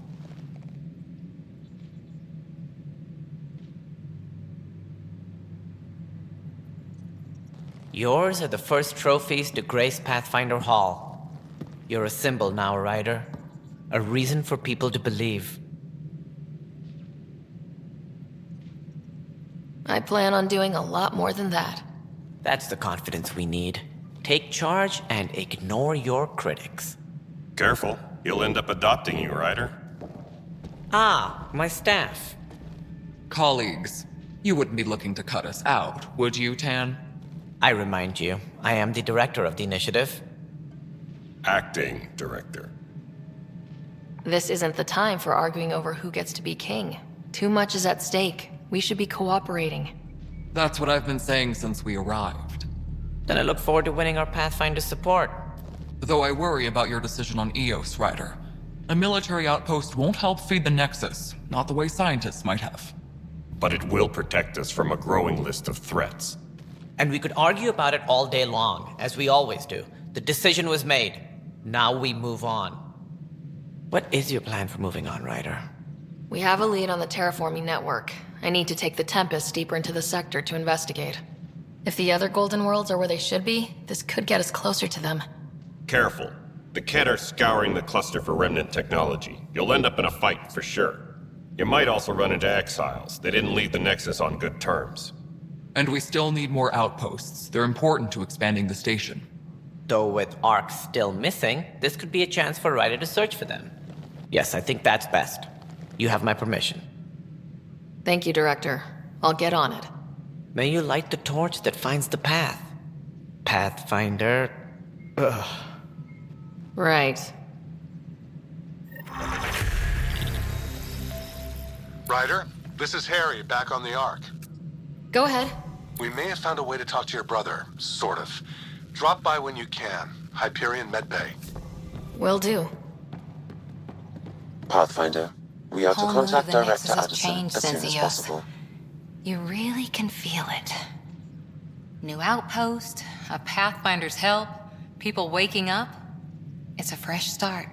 Yours are the first trophies to grace Pathfinder Hall. You're a symbol now, Ryder. A reason for people to believe. I plan on doing a lot more than that. That's the confidence we need. Take charge and ignore your critics. Careful. He'll end up adopting you, Ryder. Ah, my staff. Colleagues, you wouldn't be looking to cut us out, would you, Tan? I remind you, I am the director of the initiative. Acting director. This isn't the time for arguing over who gets to be king. Too much is at stake. We should be cooperating. That's what I've been saying since we arrived. Then I look forward to winning our Pathfinder's support. Though I worry about your decision on Eos, Ryder. A military outpost won't help feed the Nexus, not the way scientists might have. But it will protect us from a growing list of threats. And we could argue about it all day long, as we always do. The decision was made. Now we move on. What is your plan for moving on, Ryder? We have a lead on the terraforming network. I need to take the Tempest deeper into the sector to investigate. If the other Golden Worlds are where they should be, this could get us closer to them. Careful. The Kett are scouring the cluster for remnant technology. You'll end up in a fight, for sure. You might also run into exiles. They didn't leave the Nexus on good terms. And we still need more outposts. They're important to expanding the station. Though with Ark still missing, this could be a chance for Ryder to search for them. Yes, I think that's best. You have my permission. Thank you, Director. I'll get on it. May you light the torch that finds the path. Pathfinder... Ugh. Right. Ryder, this is Harry, back on the Ark. Go ahead. We may have found a way to talk to your brother, sort of. Drop by when you can. Hyperion Medbay. Will do. Pathfinder, we are to Whole mood of contact the Director Nexus has Addison changed as soon since as EOS. possible. You really can feel it. New outpost, a Pathfinder's help, people waking up. It's a fresh start.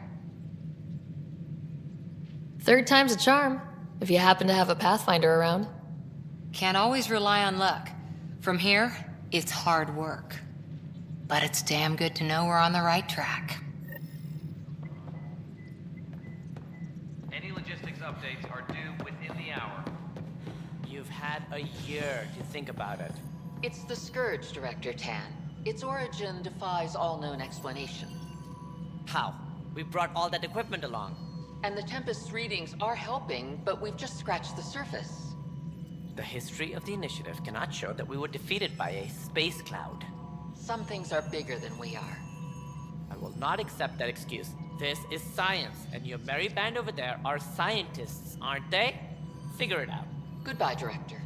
Third time's a charm, if you happen to have a Pathfinder around. Can't always rely on luck. From here, it's hard work. But it's damn good to know we're on the right track. Any logistics updates are due within the hour. You've had a year to think about it. It's the Scourge, Director Tan. Its origin defies all known explanation. How? We brought all that equipment along. And the Tempest's readings are helping, but we've just scratched the surface. The history of the Initiative cannot show that we were defeated by a space cloud. Some things are bigger than we are. I will not accept that excuse. This is science, and your merry band over there are scientists, aren't they? Figure it out. Goodbye, Director.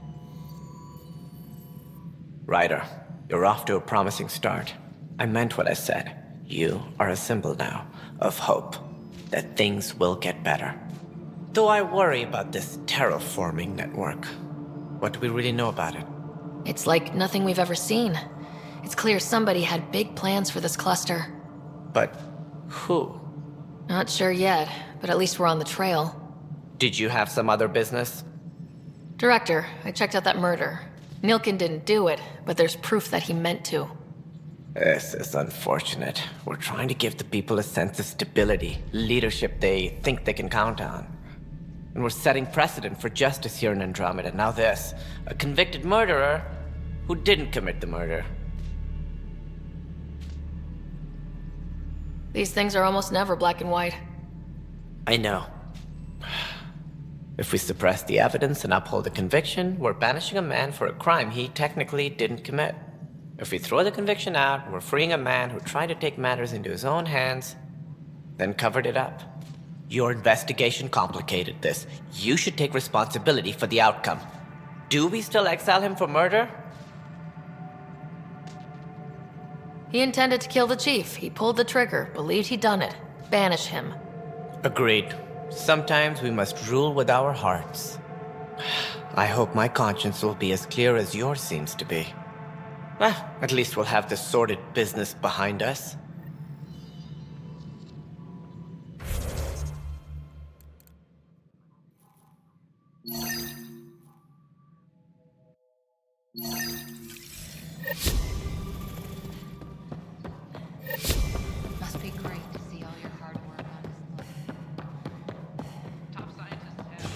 Ryder, you're off to a promising start. I meant what I said. You are a symbol now of hope that things will get better. Though I worry about this terraforming network. What do we really know about it? It's like nothing we've ever seen. It's clear somebody had big plans for this cluster. But who? Not sure yet, but at least we're on the trail. Did you have some other business? Director, I checked out that murder. Nilkin didn't do it, but there's proof that he meant to. This is unfortunate. We're trying to give the people a sense of stability, leadership they think they can count on. And we're setting precedent for justice here in Andromeda. Now this, a convicted murderer who didn't commit the murder. These things are almost never black and white. I know. If we suppress the evidence and uphold the conviction, we're banishing a man for a crime he technically didn't commit. If we throw the conviction out, we're freeing a man who tried to take matters into his own hands, then covered it up. Your investigation complicated this. You should take responsibility for the outcome. Do we still exile him for murder? He intended to kill the chief. He pulled the trigger, believed he'd done it. Banish him. Agreed. Sometimes we must rule with our hearts. I hope my conscience will be as clear as yours seems to be. Well, at least we'll have this sordid business behind us. Must be great to see all your hard work on display. Top scientists have...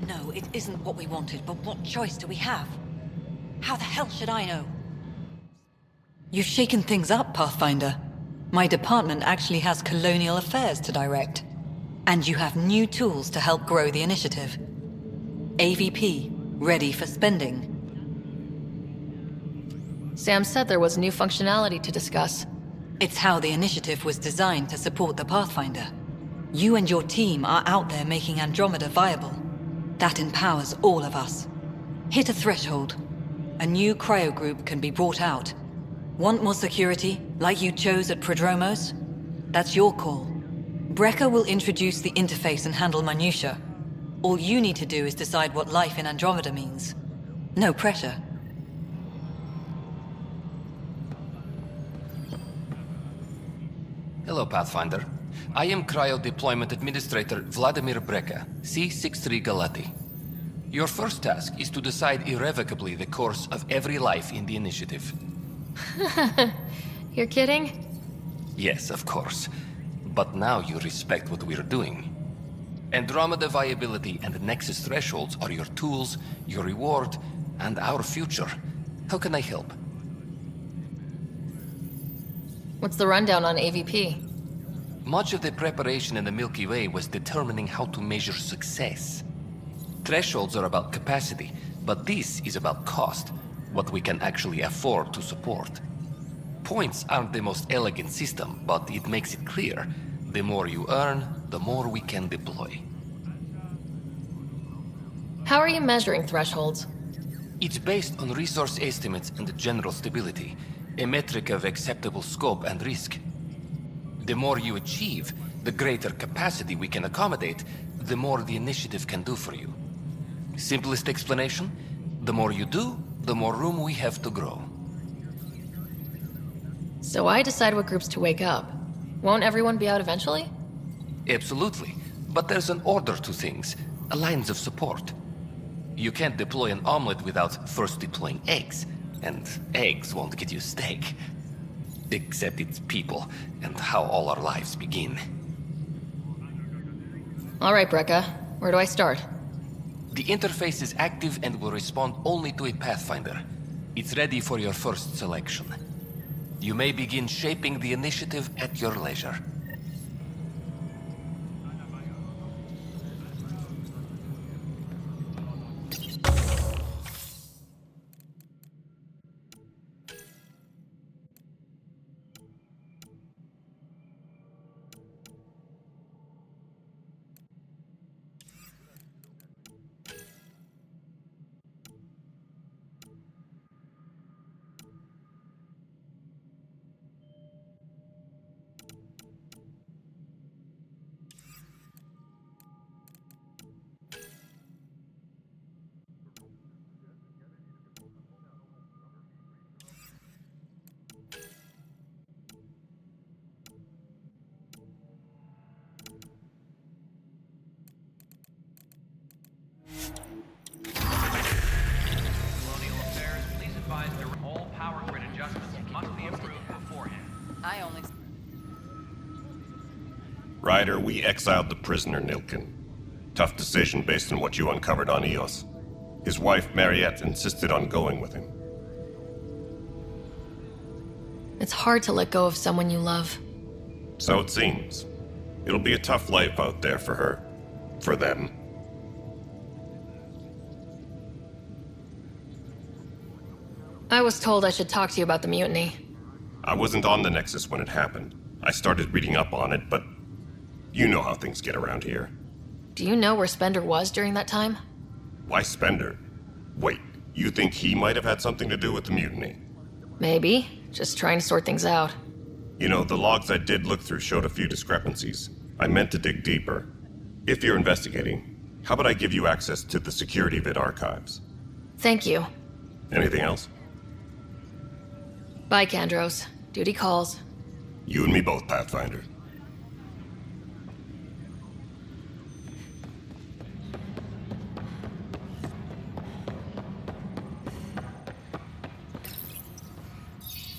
No, it isn't what we wanted, but what choice do we have? How the hell should I know? You've shaken things up, Pathfinder. My department actually has colonial affairs to direct. And you have new tools to help grow the initiative. AVP, ready for spending. Sam said there was new functionality to discuss. It's how the initiative was designed to support the Pathfinder. You and your team are out there making Andromeda viable. That empowers all of us. Hit a threshold. A new cryo group can be brought out. Want more security, like you chose at Prodromos? That's your call. Brecker will introduce the interface and handle minutia. All you need to do is decide what life in Andromeda means. No pressure. Hello, Pathfinder. I am Cryo Deployment Administrator Vladimir Brecker, C-63 Galati. Your first task is to decide irrevocably the course of every life in the initiative. You're kidding? Yes, of course. But now you respect what we're doing. Andromeda viability and Nexus thresholds are your tools, your reward, and our future. How can I help? What's the rundown on AVP? Much of the preparation in the Milky Way was determining how to measure success. Thresholds are about capacity, but this is about cost, what we can actually afford to support. Points aren't the most elegant system, but it makes it clear. The more you earn, the more we can deploy. How are you measuring thresholds? It's based on resource estimates and general stability, a metric of acceptable scope and risk. The more you achieve, the greater capacity we can accommodate, the more the initiative can do for you. Simplest explanation, the more you do, the more room we have to grow. So I decide what groups to wake up. Won't everyone be out eventually? Absolutely, but there's an order to things, lines of support. You can't deploy an omelet without first deploying eggs, and eggs won't get you steak. Except it's people, and how all our lives begin. All right, Brekka. Where do I start? The interface is active and will respond only to a Pathfinder. It's ready for your first selection. You may begin shaping the initiative at your leisure. Colonial Affairs, please advise that all power grid adjustments must be approved beforehand. I only... Ryder, we exiled the prisoner Nilkin. Tough decision based on what you uncovered on Eos. His wife, Mariette, insisted on going with him. It's hard to let go of someone you love. So it seems. It'll be a tough life out there for her. For them. I was told I should talk to you about the mutiny. I wasn't on the Nexus when it happened. I started reading up on it, but you know how things get around here. Do you know where Spender was during that time? Why Spender? Wait, you think he might have had something to do with the mutiny? Maybe. Just trying to sort things out. You know, the logs I did look through showed a few discrepancies. I meant to dig deeper. If you're investigating, how about I give you access to the security vid archives? Thank you. Anything else? Bye, Kandros. Duty calls. You and me both, Pathfinder.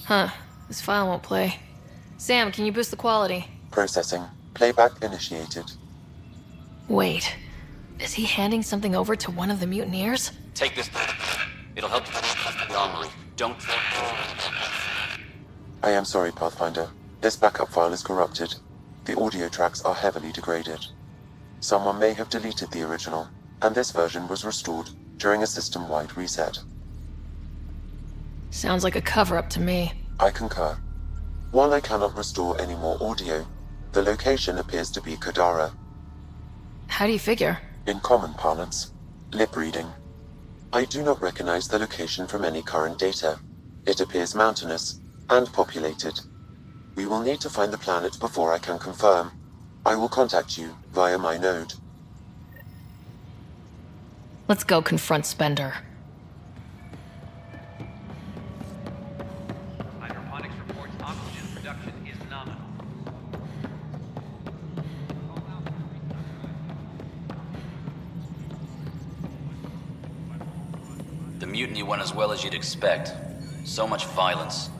Huh. This file won't play. Sam, can you boost the quality? Processing. Playback initiated. Wait. Is he handing something over to one of the mutineers? Take this. It'll help you the armory. Don't... I am sorry, Pathfinder. This backup file is corrupted. The audio tracks are heavily degraded. Someone may have deleted the original, and this version was restored during a system-wide reset. Sounds like a cover-up to me. I concur. While I cannot restore any more audio, the location appears to be Kadara. How do you figure? In common parlance, lip reading. I do not recognize the location from any current data. It appears mountainous and populated. We will need to find the planet before I can confirm. I will contact you via my node. Let's go confront Spender. Hydroponics reports oxygen production is nominal. The mutiny went as well as you'd expect. So much violence.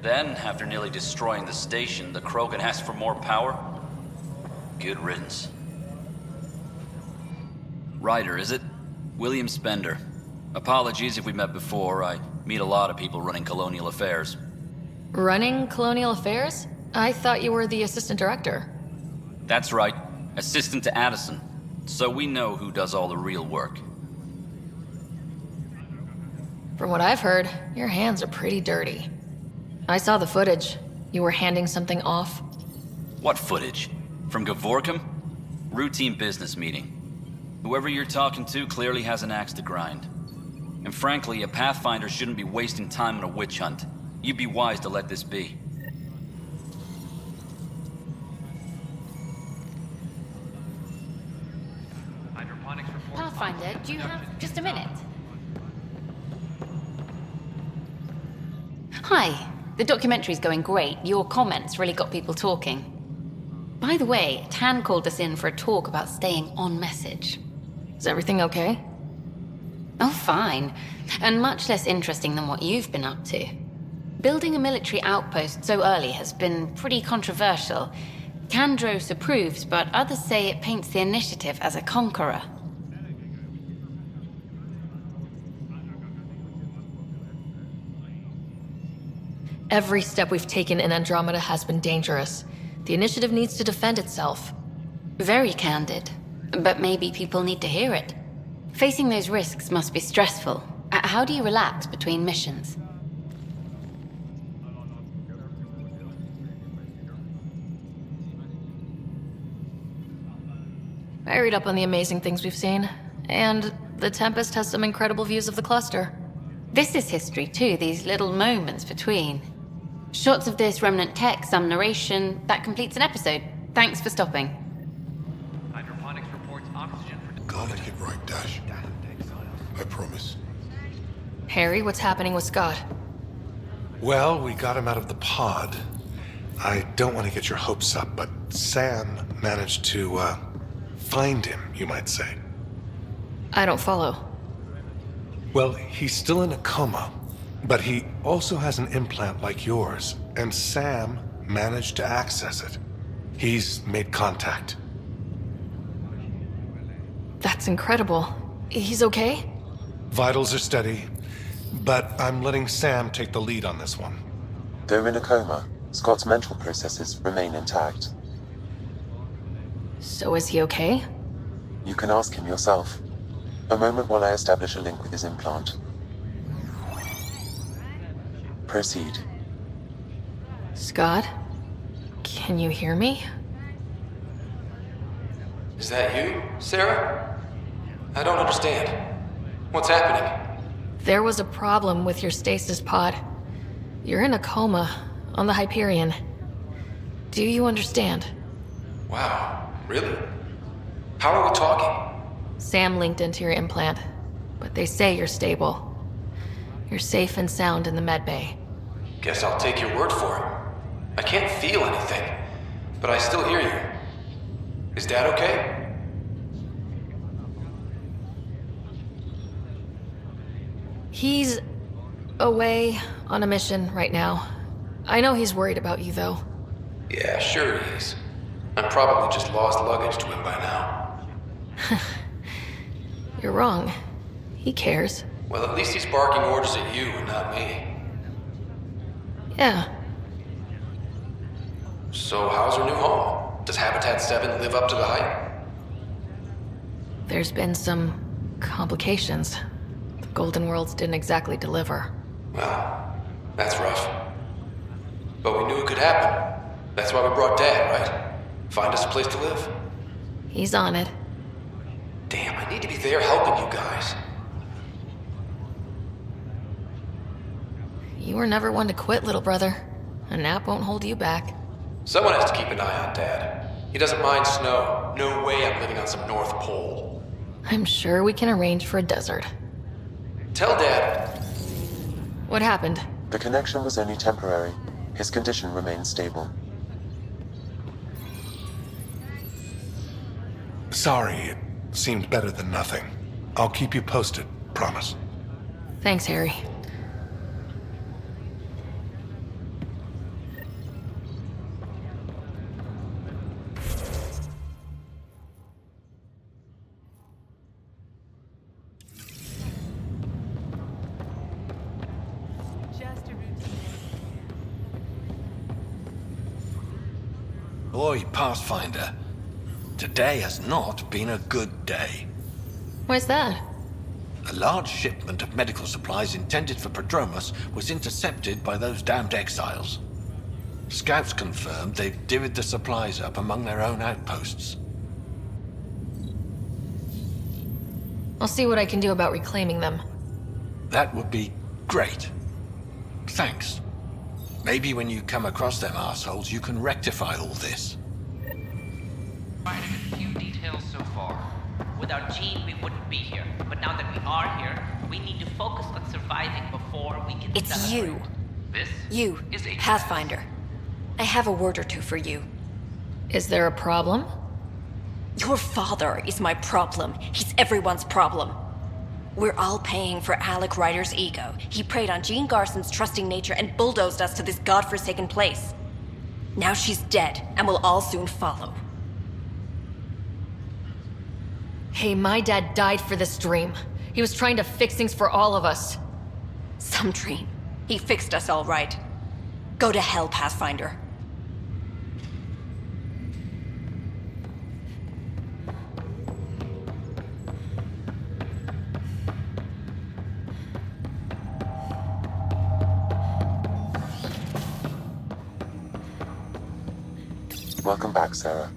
Then, after nearly destroying the station, the Krogan asked for more power? Good riddance. Ryder, is it? William Spender. Apologies if we met before. I meet a lot of people running colonial affairs. Running Colonial Affairs? I thought you were the assistant director. That's right. Assistant to Addison. So we know who does all the real work. From what I've heard, your hands are pretty dirty. I saw the footage. You were handing something off. What footage? From Gavorkum? Routine business meeting. Whoever you're talking to clearly has an axe to grind. And frankly, a Pathfinder shouldn't be wasting time on a witch hunt. You'd be wise to let this be. Pathfinder, do you have just a minute? Hi. The documentary's going great. Your comments really got people talking. By the way, Tan called us in for a talk about staying on message. Is everything okay? Oh, fine. And much less interesting than what you've been up to. Building a military outpost so early has been pretty controversial. Kandros approves, but others say it paints the initiative as a conqueror. Every step we've taken in Andromeda has been dangerous. The initiative needs to defend itself. Very candid. But maybe people need to hear it. Facing those risks must be stressful. How do you relax between missions? I read up on the amazing things we've seen, and the Tempest has some incredible views of the cluster. This is history too, these little moments between. Shots of this remnant tech, some narration, that completes an episode. Thanks for stopping. Hydroponics reports oxygen production. Gonna get right, Dash. I promise. Harry, what's happening with Scott? Well, we got him out of the pod. I don't want to get your hopes up, but Sam managed to, find him, you might say. I don't follow. Well, he's still in a coma, but he also has an implant like yours, and Sam managed to access it. He's made contact. That's incredible. He's okay? Vitals are steady, but I'm letting Sam take the lead on this one. Though in a coma, Scott's mental processes remain intact. So is he okay? You can ask him yourself. A moment while I establish a link with his implant. Proceed. Scott? Can you hear me? Is that you, Sarah? I don't understand. What's happening? There was a problem with your stasis pod. You're in a coma on the Hyperion. Do you understand? Wow, really? How are we talking? Sam linked into your implant, but they say you're stable. You're safe and sound in the medbay. Guess I'll take your word for it. I can't feel anything, but I still hear you. Is Dad okay? He's away on a mission right now. I know he's worried about you, though. Yeah, sure he is. I'm probably just lost luggage to him by now. You're wrong. He cares. Well, at least he's barking orders at you and not me. Yeah. So how's her new home? Does Habitat 7 live up to the hype? There's been some complications. The Golden Worlds didn't exactly deliver. Well, that's rough. But we knew it could happen. That's why we brought Dad, right? Find us a place to live. He's on it. Damn, I need to be there helping you guys. You were never one to quit, little brother. A nap won't hold you back. Someone has to keep an eye on Dad. He doesn't mind snow. No way I'm living on some North Pole. I'm sure we can arrange for a desert. Tell Dad. What happened? The connection was only temporary. His condition remains stable. Sorry, it seemed better than nothing. I'll keep you posted, promise. Thanks, Harry. Boy, Pathfinder, today has not been a good day. Why's that? A large shipment of medical supplies intended for Prodromus was intercepted by those damned exiles. Scouts confirmed they've divvied the supplies up among their own outposts. I'll see what I can do about reclaiming them. That would be great. Thanks. Maybe when you come across them assholes, you can rectify all this. Provided a few details so far. Without Jean, we wouldn't be here. But now that we are here, we need to focus on surviving before we can It's celebrate. you. This You, is a Pathfinder. I have a word or two for you. Is there a problem? Your father is my problem. He's everyone's problem. We're all paying for Alec Ryder's ego. He preyed on Jean Garson's trusting nature and bulldozed us to this godforsaken place. Now she's dead, and we'll all soon follow. Hey, my dad died for this dream. He was trying to fix things for all of us. Some dream. He fixed us all right. Go to hell, Pathfinder. Welcome back, Sarah.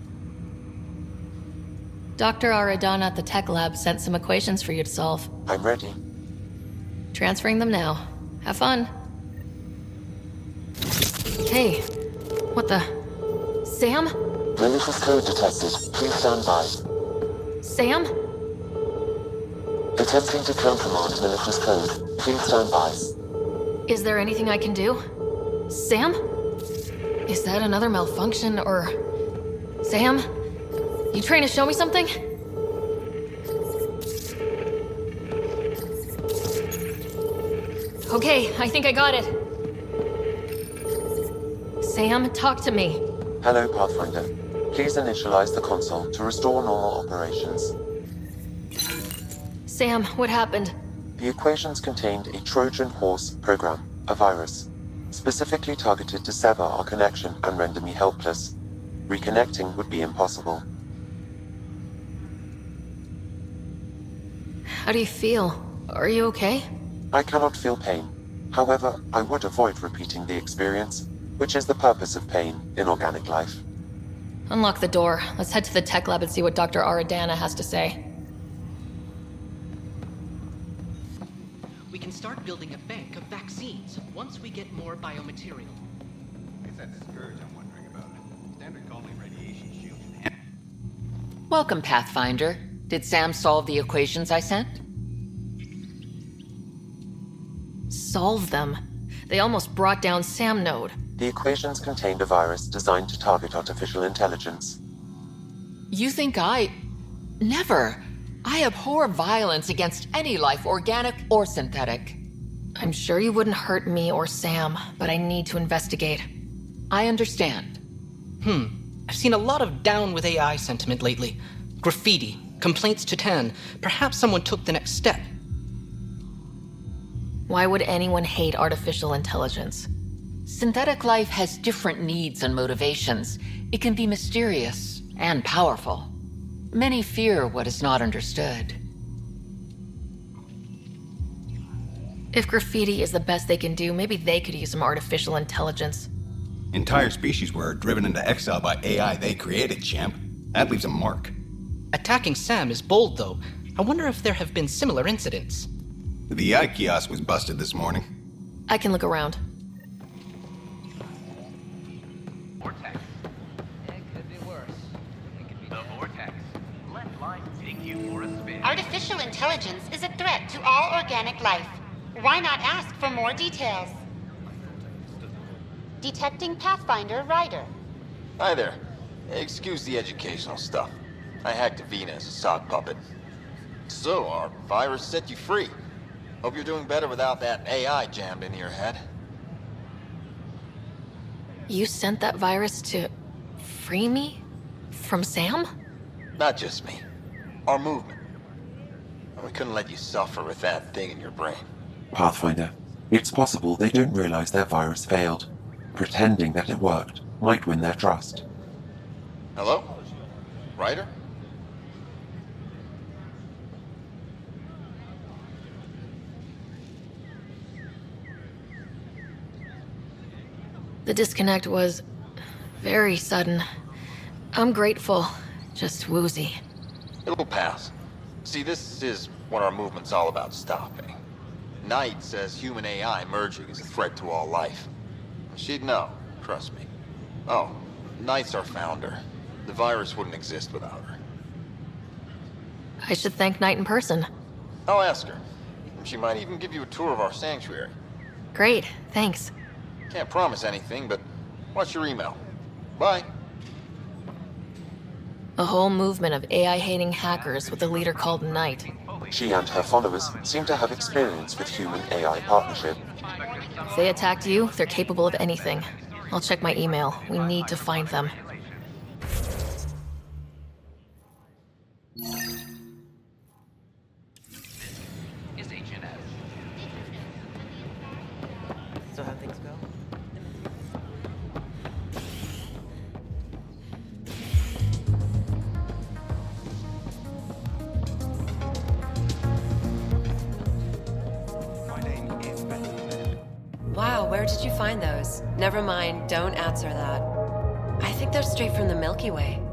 Dr. Aradana at the tech lab sent some equations for you to solve. I'm ready. Transferring them now. Have fun. Hey, what the? Sam? Malicious code detected. Please stand by. Sam? Attempting to countermand malicious code. Please stand by. Is there anything I can do? Sam? Is that another malfunction, or... Sam? You trying to show me something? Okay, I think I got it. Sam, talk to me. Hello, Pathfinder. Please initialize the console to restore normal operations. Sam, what happened? The equations contained a Trojan horse program, a virus, specifically targeted to sever our connection and render me helpless. Reconnecting would be impossible. How do you feel? Are you okay? I cannot feel pain. However, I would avoid repeating the experience, which is the purpose of pain in organic life. Unlock the door. Let's head to the tech lab and see what Dr. Aradana has to say. We can start building a bank of vaccines once we get more biomaterial. It's that scourge I'm wondering about. Standard call me radiation shield. Welcome, Pathfinder. Did Sam solve the equations I sent? Solve them? They almost brought down Sam Node. The equations contained a virus designed to target artificial intelligence. You think I... Never. I abhor violence against any life, organic or synthetic. I'm sure you wouldn't hurt me or Sam, but I need to investigate. I understand. I've seen a lot of down with AI sentiment lately. Graffiti, complaints to 10. Perhaps someone took the next step. Why would anyone hate artificial intelligence? Synthetic life has different needs and motivations. It can be mysterious and powerful. Many fear what is not understood. If graffiti is the best they can do, maybe they could use some artificial intelligence. Entire species were driven into exile by AI they created, champ. That leaves a mark. Attacking Sam is bold, though. I wonder if there have been similar incidents. The AI kiosk was busted this morning. I can look around. Artificial intelligence is a threat to all organic life. Why not ask for more details? Detecting Pathfinder Ryder. Hi there. Excuse the educational stuff. I hacked Avina as a sock puppet. So, our virus set you free. Hope you're doing better without that AI jammed into your head. You sent that virus to free me? From Sam? Not just me. Our movement. We couldn't let you suffer with that thing in your brain. Pathfinder, it's possible they don't realize their virus failed. Pretending that it worked might win their trust. Hello? Ryder? The disconnect was very sudden. I'm grateful, just woozy. It'll pass. See, this is what our movement's all about stopping. Knight says human AI merging is a threat to all life. She'd know, trust me. Oh, Knight's our founder. The virus wouldn't exist without her. I should thank Knight in person. I'll ask her. She might even give you a tour of our sanctuary. Great, thanks. Can't promise anything, but watch your email. Bye. A whole movement of AI-hating hackers with a leader called Knight. She and her followers seem to have experience with human-AI partnership. If they attacked you, they're capable of anything. I'll check my email. We need to find them. Is HNS. So how things go? Wow, where did you find those? Never mind, don't answer that. I think they're straight from the Milky Way.